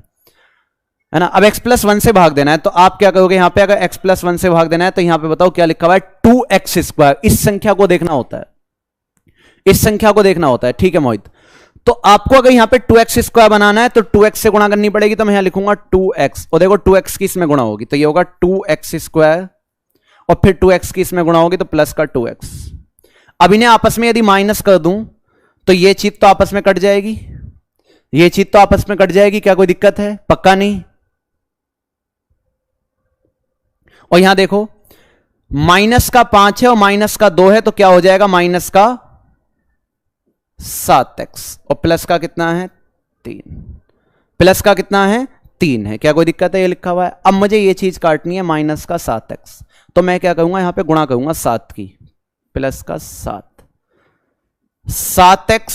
है ना। अब x+1 से भाग देना है, तो आप क्या करोगे यहां पे? अगर x+1 से भाग देना है तो यहां पे बताओ क्या लिखा हुआ है? 2x²। इस संख्या को देखना होता है, इस संख्या को देखना होता है, ठीक है मोहित। तो आपको अगर यहां पे 2x² बनाना है तो 2x से गुणा करनी पड़ेगी, तो मैं यहां लिखूंगा 2x, और देखो 2x की इसमें गुणा होगी तो ये होगा 2x², और फिर 2x की इसमें गुणा होगी तो प्लस का 2x। अब इन्हें आपस में यदि माइनस कर दूं तो ये चीज तो आपस में कट जाएगी, ये चीज तो आपस में कट जाएगी। क्या कोई दिक्कत है? पक्का नहीं। और यहां देखो माइनस का 5 है और माइनस का 2 है, तो क्या हो जाएगा? माइनस का 7x, और प्लस का कितना है? 3। प्लस का कितना है? 3 है। क्या कोई दिक्कत है? ये लिखा हुआ है। अब मुझे ये चीज काटनी है, माइनस का 7x, तो मैं क्या करूंगा? यहां पे गुणा करूंगा 7 की, प्लस का 7x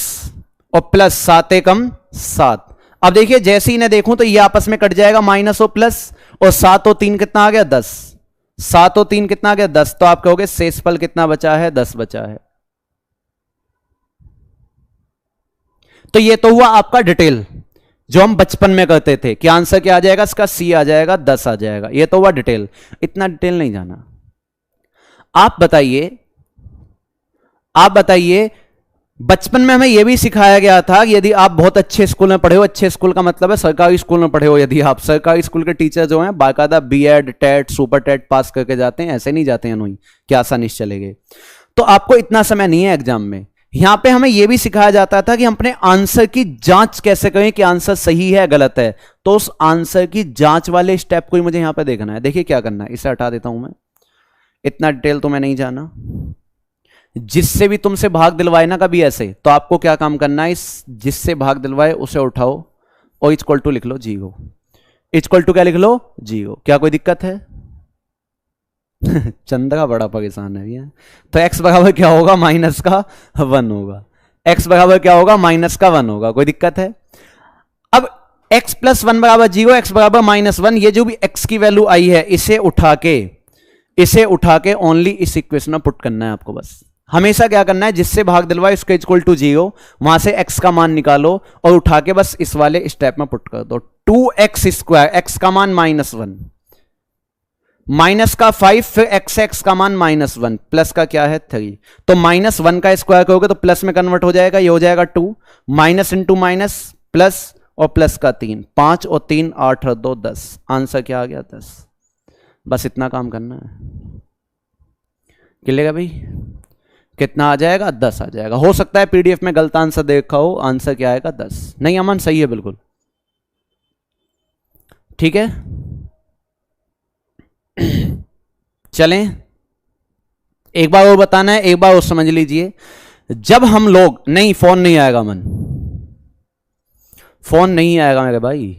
और प्लस 7 एकम 7। अब देखिए जैसे ही इन्हें देखूं तो ये आपस में कट जाएगा, माइनस और प्लस, और 7 और 3 कितना आ गया? 10। 7 और 3 कितना आ गया? 10। तो आप कहोगे शेषफल कितना बचा है? 10 बचा है। तो ये तो हुआ आपका डिटेल जो हम बचपन में करते थे कि आंसर क्या आ जाएगा इसका? सी आ जाएगा, 10 आ जाएगा। ये तो हुआ डिटेल, इतना डिटेल नहीं जाना। आप बताइए बचपन में हमें यह भी सिखाया गया था कि यदि आप बहुत अच्छे स्कूल में पढ़े हो, अच्छे स्कूल का मतलब है सरकारी स्कूल में पढ़े हो, यदि आप सरकारी स्कूल के टीचर जो हैं बाकायदा B Ed, TET, super TET pass करके जाते हैं, ऐसे नहीं जाते हैं नहीं कि आसानी से चले गए, तो आपको इतना समय नहीं है एग्जाम में। यहां पे हमें यह भी सिखाया जाता था कि हम अपने आंसर की जांच कैसे करें कि आंसर सही है गलत है। तो उस आंसर की जांच वाले स्टेप को ही मुझे यहां पे देखना है। देखिए क्या करना है, इसे हटा देता हूं मैं, इतना डिटेल तो मैं नहीं जाना। जिससे भी तुमसे भाग दिलवाए ना कभी ऐसे, तो आपको क्या काम करना है? इस जिससे भाग दिलवाए उसे उठाओ और इक्वल टू लिख लो 0। इक्वल टू क्या लिख लो? 0। क्या कोई दिक्कत है? चंद्रा बड़ा परेशान है भैया। तो x बराबर क्या होगा? माइनस का 1 होगा। x बराबर क्या होगा? माइनस का 1 होगा। कोई दिक्कत है? अब x+1 बराबर 0, x बराबर -1, ये जो भी x की वैल्यू आई है इसे उठा के ओनली इस इक्वेशन में पुट करना है आपको। बस हमेशा क्या करना है? जिससे भाग दिलवाए उसके इक्वल टू 0, वहां से x का मान निकालो और उठा के बस इस वाले स्टेप में पुट कर दो। 2x², x का मान -1, माइनस का 5, फिर x का मान -1, प्लस का क्या है 3। तो -1 का स्क्वायर करोगे तो प्लस में कन्वर्ट हो जाएगा, ये हो जाएगा 2, माइनस इंटू माइनस प्लस, और प्लस का 3, 5 और 3 8 और 2 10। आंसर क्या आ गया? 10। बस इतना काम करना है। क्लियर है भाई? कितना आ जाएगा? 10 आ जाएगा। हो सकता है पीडीएफ में गलत आंसर देखा हो, आंसर क्या आएगा? 10। नहीं अमन, सही है बिल्कुल, ठीक है। चलें, एक बार और बताना है, एक बार और समझ लीजिए। जब हम लोग, नहीं फोन नहीं आएगा मन, फोन नहीं आएगा मेरे भाई।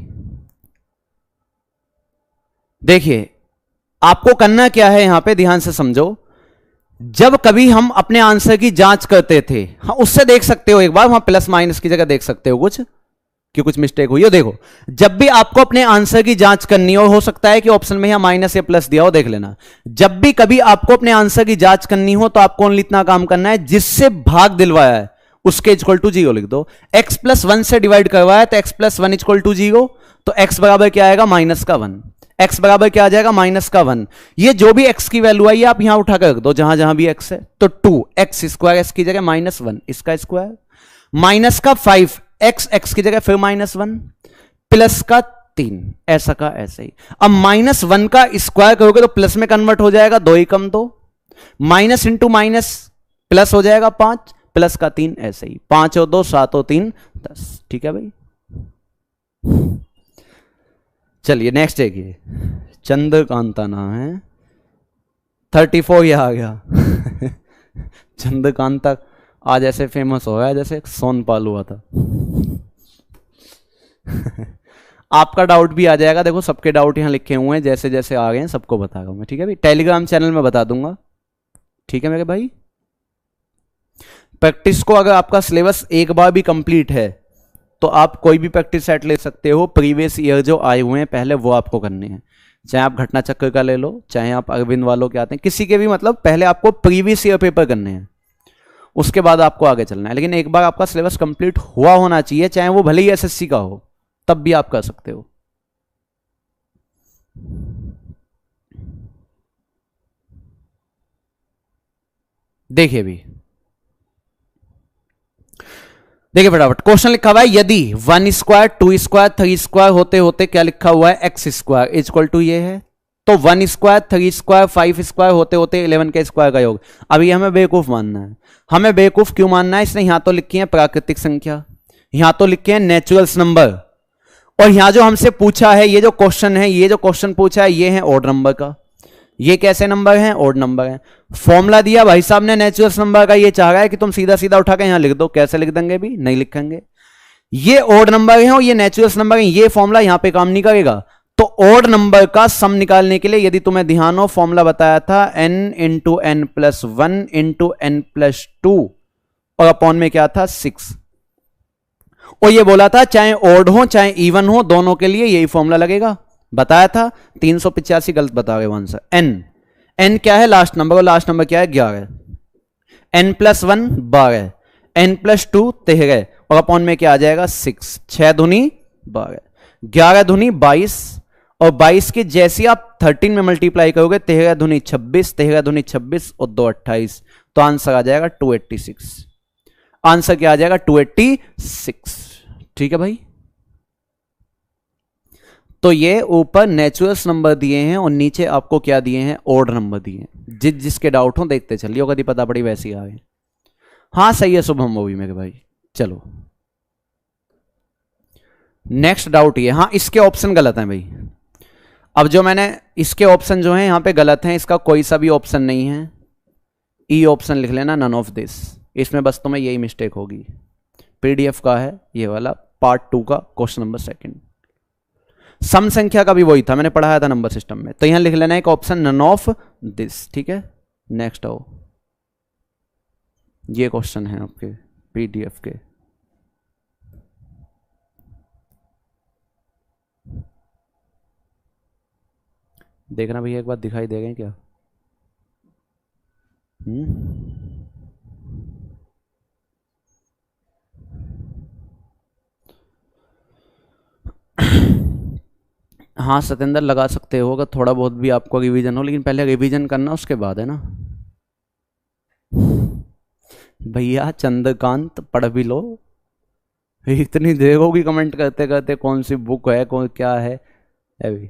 देखिए आपको करना क्या है, यहां पे ध्यान से समझो। जब कभी हम अपने आंसर की जांच करते थे, हाँ उससे देख सकते हो एक बार, वहां प्लस माइनस की जगह देख सकते हो कुछ कि कुछ मिस्टेक हुई हो। देखो जब भी आपको अपने आंसर की जांच करनी हो सकता है कि ऑप्शन में यहां माइनस या प्लस दिया हो, देख लेना। जब भी कभी आपको अपने आंसर की जांच करनी हो तो आपको ओनली इतना काम करना है, जिससे भाग दिलवाया है उसके इक्वल टू 0 लिख दो। x+1 से डिवाइड करवाया है तो x+1 इक्वल टू 0, तो x बराबर क्या आएगा? -1। x बराबर क्या आ जाएगा? -1। ये जो भी x की वैल्यू आई है आप यहां उठा कर रख दो, जहां जहां भी x है। तो 2x², x की जगह -1, इसका स्क्वायर, माइनस का 5, x की जगह फिर -1, प्लस का 3, ऐसा का ऐसे ही। अब -1 का स्क्वायर करोगे तो प्लस में कन्वर्ट हो जाएगा, 2 ही कम 2, माइनस इंटू माइनस प्लस हो जाएगा 5, प्लस का 3, ऐसे ही। 5 और 2 7 और 3 10। ठीक है भाई, चलिए नेक्स्ट देखिए। चंद्रकांता नाम है, 34 ये आ गया। चंद्रकांता आज ऐसे फेमस हो गया जैसे सोनपाल हुआ था। आपका डाउट भी आ जाएगा, देखो सबके डाउट यहां लिखे हुए हैं, जैसे जैसे आ गए हैं सबको बताऊंगा मैं, ठीक है भाई। टेलीग्राम चैनल में बता दूंगा, ठीक है मेरे भाई। प्रैक्टिस को अगर आपका सिलेबस एक बार भी कंप्लीट है तो आप कोई भी प्रैक्टिस सेट ले सकते हो। प्रीवियस ईयर जो आए हुए हैं पहले वो आपको करने हैं, चाहे आप घटना चक्र का ले लो, चाहे आप अरविंद वालों के आते हैं, किसी के भी, मतलब पहले आपको प्रीवियस ईयर पेपर करने हैं। उसके बाद आपको आगे चलना है। लेकिन एक बार आपका सिलेबस कंप्लीट हुआ होना चाहिए, चाहे वो भले ही एसएससी का हो, तब भी आप कर सकते हो। देखिए भी, देखिए फटाफट क्वेश्चन लिखा हुआ है, यदि 1 स्क्वायर 2 स्क्वायर 3 स्क्वायर होते होते क्या लिखा हुआ है, x square is equal to ये है, तो 1 स्क्वायर 3 स्क्वायर 5 स्क्वायर होते होते 11 के स्क्वायर का योग। अभी हमें बेवकूफ मानना है। हमें बेवकूफ क्यों मानना है, इसने यहां तो लिखी है प्राकृतिक संख्या, यहां तो लिखे हैं नेचुरल्स नंबर, और यहां जो हमसे पूछा है, ये जो क्वेश्चन है, ये जो क्वेश्चन पूछा है, ये है ऑड नंबर का। ये कैसे नंबर हैं, ऑड नंबर है। फॉर्मूला दिया भाई साहब ने नेचुरल्स नंबर का, ये चाह रहा है कि तुम सीधा सीधा उठा के यहां लिख दो। कैसे लिख देंगे भी, नहीं लिखेंगे। ये ऑड नंबर है और ये नेचुरल्स नंबर है, ये फॉर्मूला यहां पे काम नहीं करेगा। तो ऑड नंबर का सम निकालने के लिए, यदि तुम्हें ध्यान हो, फॉर्मूला बताया था n into n plus 1 into n plus 2 और अपॉन में क्या था 6। और ये बोला था चाहे ऑड हो चाहे इवन हो, दोनों के लिए यही फॉर्मूला लगेगा, बताया था। 385 गलत बता गए आंसर। n क्या है, लास्ट नंबर, और लास्ट नंबर क्या है 11। n प्लस 1 12, n प्लस 2 13 और अपॉन में क्या आ जाएगा 6। 6 दूनी 12, 11 दूनी 22 और 22 की जैसी आप 13 में मल्टीप्लाई करोगे 13 दूनी 26, 13 दूनी 26 और 2 28, तो आंसर आ जाएगा 286। आंसर क्या आ जाएगा 286। ठीक है भाई, तो ये ऊपर नेचुरल्स नंबर दिए हैं और नीचे आपको क्या दिए हैं, ऑड नंबर दिए हैं। जिसके डाउट हो देखते चलिए, कभी पता पड़ी वैसी आ गए। हाँ सही है शुभम वो भी मेरे भाई। चलो नेक्स्ट डाउट ये, हाँ इसके ऑप्शन गलत हैं भाई। अब जो मैंने इसके ऑप्शन जो हैं यहां पे गलत हैं, इसका कोई सा भी ऑप्शन नहीं है। ई ऑप्शन लिख लेना, नन ऑफ दिस, इसमें बस तुम्हें यही मिस्टेक होगी। पीडीएफ का है ये वाला पार्ट 2 का क्वेश्चन नंबर 2। सम संख्या का भी वही था, मैंने पढ़ाया था नंबर सिस्टम में, तो यहां लिख लेना एक ऑप्शन नन ऑफ दिस। ठीक है, नेक्स्ट आओ, ये क्वेश्चन है आपके पीडीएफ के। देखना भैया एक बार दिखाई देगा क्या? हाँ सतेंद्र लगा सकते हो, अगर थोड़ा बहुत भी आपको रिवीजन हो, लेकिन पहले रिवीजन करना उसके बाद है ना भैया। चंद्रकांत पढ़ भी लो, इतनी देर होगी कमेंट करते करते कौन सी बुक है कौन क्या है। अभी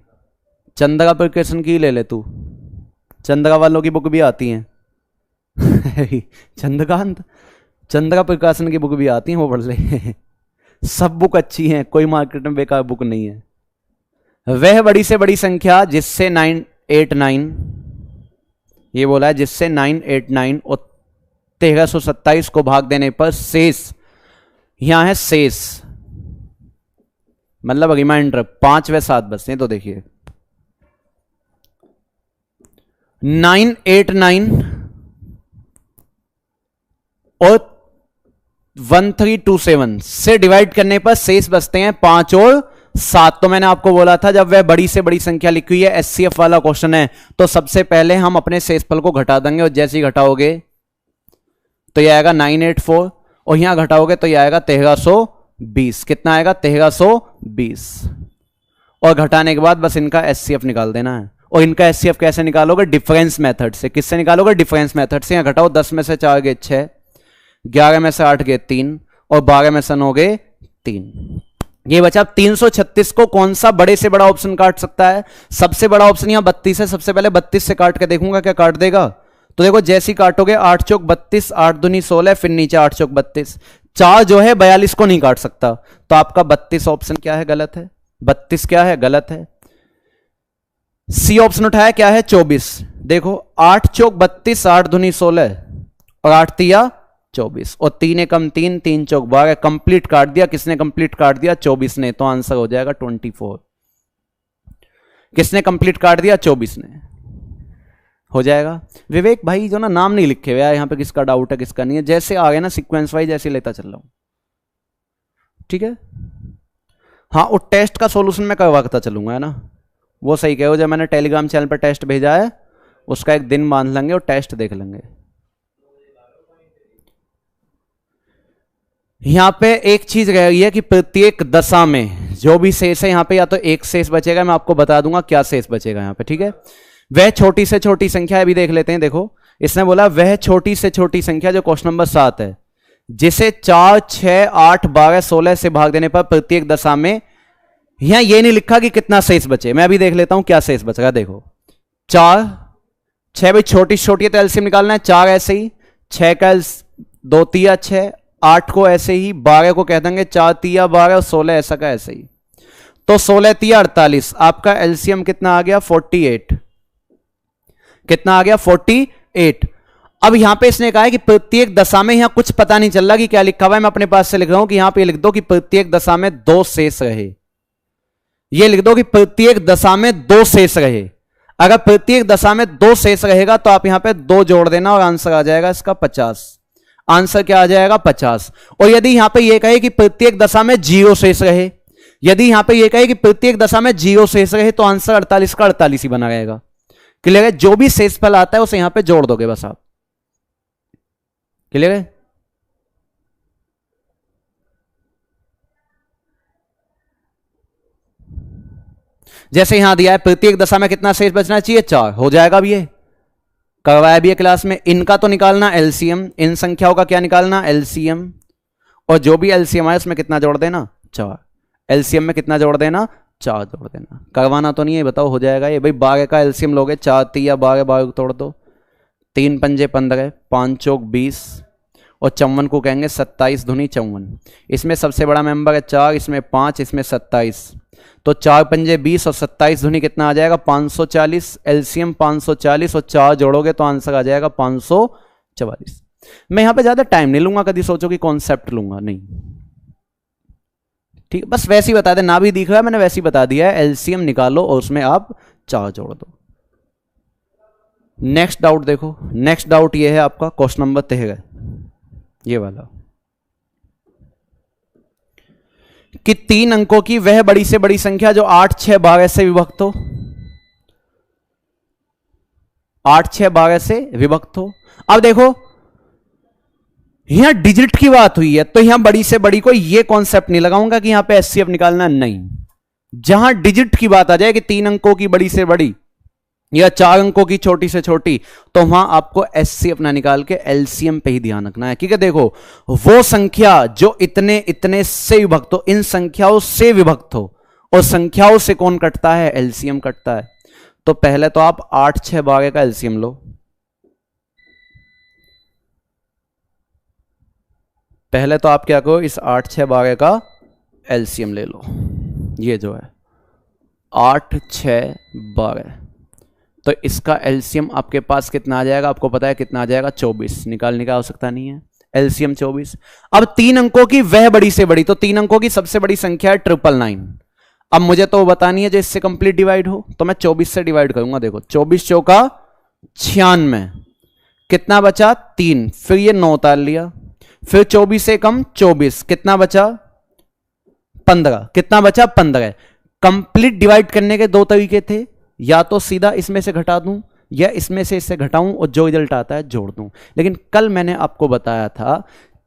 चंद्रा प्रकाशन की ले ले तू, चंद्रा वालों की बुक भी आती हैं चंद्रकांत चंद्रा प्रकाशन की बुक भी आती हैं, वो पढ़ ले सब बुक अच्छी हैं, कोई मार्केट में बेकार बुक नहीं है। वह बड़ी से बड़ी संख्या जिससे 989, ये बोला है जिससे 989 और 1327 को भाग देने पर शेष, यहां है शेष मतलब रिमाइंडर 5 व 7 बचते हैं। तो देखिए 989 और 1327 से डिवाइड करने पर शेष बचते हैं 5 और 7। तो मैंने आपको बोला था जब वह बड़ी से बड़ी संख्या लिखी हुई है, एचसीएफ वाला क्वेश्चन है, तो सबसे पहले हम अपने शेषफल को घटा देंगे, और जैसे ही घटाओगे तो यह आएगा 984 और यहां घटाओगे तो यह आएगा 1320। कितना आएगा 1320, और घटाने के बाद बस इनका एचसीएफ निकाल देना है। और इनका एचसीएफ कैसे निकालोगे, डिफरेंस मेथड से। किससे निकालोगे, डिफरेंस मेथड से। यहां घटाओ 10 में से 4 गए 6, 11 में से 8 गए 3 और 12 में से 9 गए 3। ये बचा 336 को कौन सा बड़े से बड़ा ऑप्शन काट सकता है। सबसे बड़ा ऑप्शन यहां 32 है, सबसे पहले 32 से काट के देखूंगा क्या काट देगा। तो देखो जैसे ही काटोगे 8 चौक 32, 8 दूनी 16, फिर नीचे 8 चौक 32। 4 जो है 42 को नहीं काट सकता, तो आपका 32 ऑप्शन क्या है, गलत है। 32 क्या है, गलत है। सी ऑप्शन उठाया क्या है 24। देखो 8 चौक 32, 8 दूनी 16 और 8 तिया 24 और 3 एकम 3, 3 चौक 12, कंप्लीट काट दिया। किसने कंप्लीट काट दिया, 24 ने। तो आंसर हो जाएगा 24। किसने कंप्लीट काट दिया, 24 ने, हो जाएगा। विवेक भाई जो ना नाम नहीं लिखे हुए यहां पे, किसका डाउट है किसका नहीं है, जैसे आ गए ना सीक्वेंस वाइज ऐसे लेता चल रहा हूं, ठीक है। हाँ वो टेस्ट का सॉल्यूशन मैं करवाता चलूंगा, है ना, वो सही कहो। जब मैंने टेलीग्राम चैनल पर टेस्ट भेजा है उसका एक दिन बांध लेंगे और टेस्ट देख लेंगे। यहां पे एक चीज रह गई है कि प्रत्येक दशा में जो भी शेष है यहां पे या तो एक शेष बचेगा, मैं आपको बता दूंगा क्या शेष बचेगा यहां पे, ठीक है। वह छोटी से छोटी संख्या अभी देख लेते हैं। देखो इसने बोला वह छोटी से छोटी संख्या जो क्वेश्चन नंबर 7 है, जिसे 4, 6, 8, 12, 16 से भाग देने पर प्रत्येक दशा में, यहां ये नहीं लिखा कि कितना शेष बचे। मैं अभी देख लेता हूं क्या शेष बचेगा। देखो 4, 6 भाई छोटी छोटी है तो एलसीएम निकालना है। 4 ऐसे ही, 6 का 2 तिया 6, 8 को ऐसे ही, 12 को कह देंगे 4 तिया 12 और 16 ऐसा का ऐसे ही। तो 16 तिया 48, आपका एलसीएम कितना आ गया 48। कितना आ गया 48। अब यहां पे इसने कहा है कि प्रत्येक दशा में, यहां कुछ पता नहीं चल रहा कि क्या लिखा हुआ है, मैं अपने पास से लिख रहा हूं कि यहां पे लिख दो कि प्रत्येक दशा में 2 शेष रहे। ये लिख दो कि प्रत्येक दशा में 2 शेष रहे। अगर प्रत्येक दशा में 2 शेष रहेगा तो आप यहां पे 2 जोड़ देना और आंसर आ जाएगा इसका 50। आंसर क्या आ जाएगा 50। और यदि यहां पे ये कहे कि प्रत्येक दशा में 0 शेष रहे, यदि यहां पे ये कहे कि प्रत्येक दशा में 0 शेष रहे तो आंसर 48 का 48 ही बना रहेगा। क्लियर है? जो भी शेषफल आता है उसे यहां पे जोड़ दोगे बस आप। क्लियर है? जैसे यहां दिया है प्रत्येक दशा में कितना शेष बचना चाहिए 4, हो जाएगा भी, ये करवाया भी है क्लास में। इनका तो निकालना एलसीएम, इन संख्याओं का क्या निकालना एलसीएम, और जो भी एलसीएम आए उसमें कितना जोड़ देना 4। एलसीएम में कितना जोड़ देना 4 जोड़ देना। करवाना तो नहीं है, बताओ हो जाएगा ये। भाई 12 का एलसीएम लोगे, 4 तिया 12, 12 तोड़ दो, 3 पंजे 15, 5 चौक 20 और 54 को कहेंगे 27 दूनी 54। इसमें सबसे बड़ा मेंबर है 4, इसमें 5, इसमें 27। तो 4 पंजे 20 और 27 दूनी कितना आ जाएगा 540। एलसीएम 540 और 4 जोड़ोगे तो आंसर आ जाएगा 544। मैं यहां पे ज्यादा टाइम नहीं लूंगा, कभी सोचो कि कॉन्सेप्ट लूंगा नहीं, ठीक, बस वैसे ही बता दे, ना भी दिख रहा है मैंने वैसे ही बता दिया है। एलसीएम निकालो और उसमें आप 4 जोड़ दो। नेक्स्ट डाउट देखो, नेक्स्ट डाउट ये है आपका क्वेश्चन नंबर 13, ये वाला, कि 3 अंकों की वह बड़ी से बड़ी संख्या जो 8, 6, 12 से विभक्त हो। 8, 6, 12 से विभक्त हो। अब देखो यहां डिजिट की बात हुई है तो यहां बड़ी से बड़ी को ये कॉन्सेप्ट नहीं लगाऊंगा कि यहां पे एचसीएफ निकालना, नहीं। जहां डिजिट की बात आ जाए कि 3 अंकों की बड़ी से बड़ी या 4 अंकों की छोटी से छोटी, तो वहां आपको एचसीएफ ना निकाल के एलसीएम पे ही ध्यान रखना है। क्योंकि देखो वो संख्या जो इतने इतने से विभक्त हो, इन संख्याओं से विभक्त हो, और संख्याओं से कौन कटता है एलसीएम कटता है। तो पहले तो आप 8, 6, 12 का एलसीएम लो। पहले तो आप क्या करो, इस 8, 6, 12 का एलसीएम ले लो। ये जो है 8, 6, 12, तो इसका एलसीएम आपके पास कितना आ जाएगा, आपको पता है कितना आ जाएगा 24। निकालने का आवश्यकता नहीं है, एलसीएम 24। अब 3 अंकों की वह बड़ी से बड़ी, तो 3 अंकों की सबसे बड़ी संख्या है 999। अब मुझे तो बतानी है जो इससे कंप्लीट डिवाइड हो, तो मैं 24 से डिवाइड करूंगा। देखो 24 चौका 96, कितना बचा 3, फिर ये 9 उतार लिया, फिर 24 से कम 24, कितना बचा 15, कितना बचा 15। कंप्लीट डिवाइड करने के 2 तरीके थे, या तो सीधा इसमें से घटा दूं या इसमें से इससे घटाऊं और जो रिजल्ट आता है जोड़ दूं। लेकिन कल मैंने आपको बताया था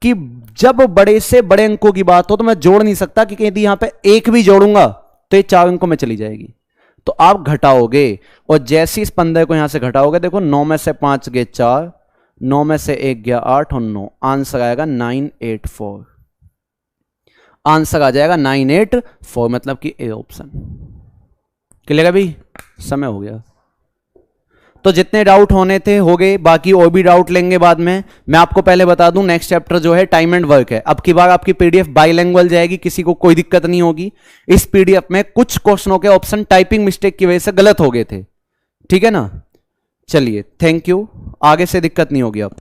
कि जब बड़े से बड़े अंकों की बात हो तो मैं जोड़ नहीं सकता, क्योंकि यदि यहां पे 1 भी जोड़ूंगा तो ये 4 अंकों में चली जाएगी। तो आप घटाओगे और जैसे इस 15 को यहां से घटाओगे, देखो 9 में से 5 गए 4, 9 में से 1 गया 8 और 9, आंसर आएगा 984। आंसर आ जाएगा 984, मतलब कि ए ऑप्शन। क्लियर है भाई? समय हो गया। तो जितने डाउट होने थे हो गए, बाकी और भी डाउट लेंगे बाद में। मैं आपको पहले बता दूं नेक्स्ट चैप्टर जो है टाइम एंड वर्क है। अब की बार आपकी पीडीएफ बाइलैंग्वेज जाएगी, किसी को कोई दिक्कत नहीं होगी। इस पीडीएफ में कुछ क्वेश्चनों के ऑप्शन टाइपिंग मिस्टेक की वजह से गलत हो गए थे, ठीक है ना। चलिए थैंक यू, आगे से दिक्कत नहीं होगी अब।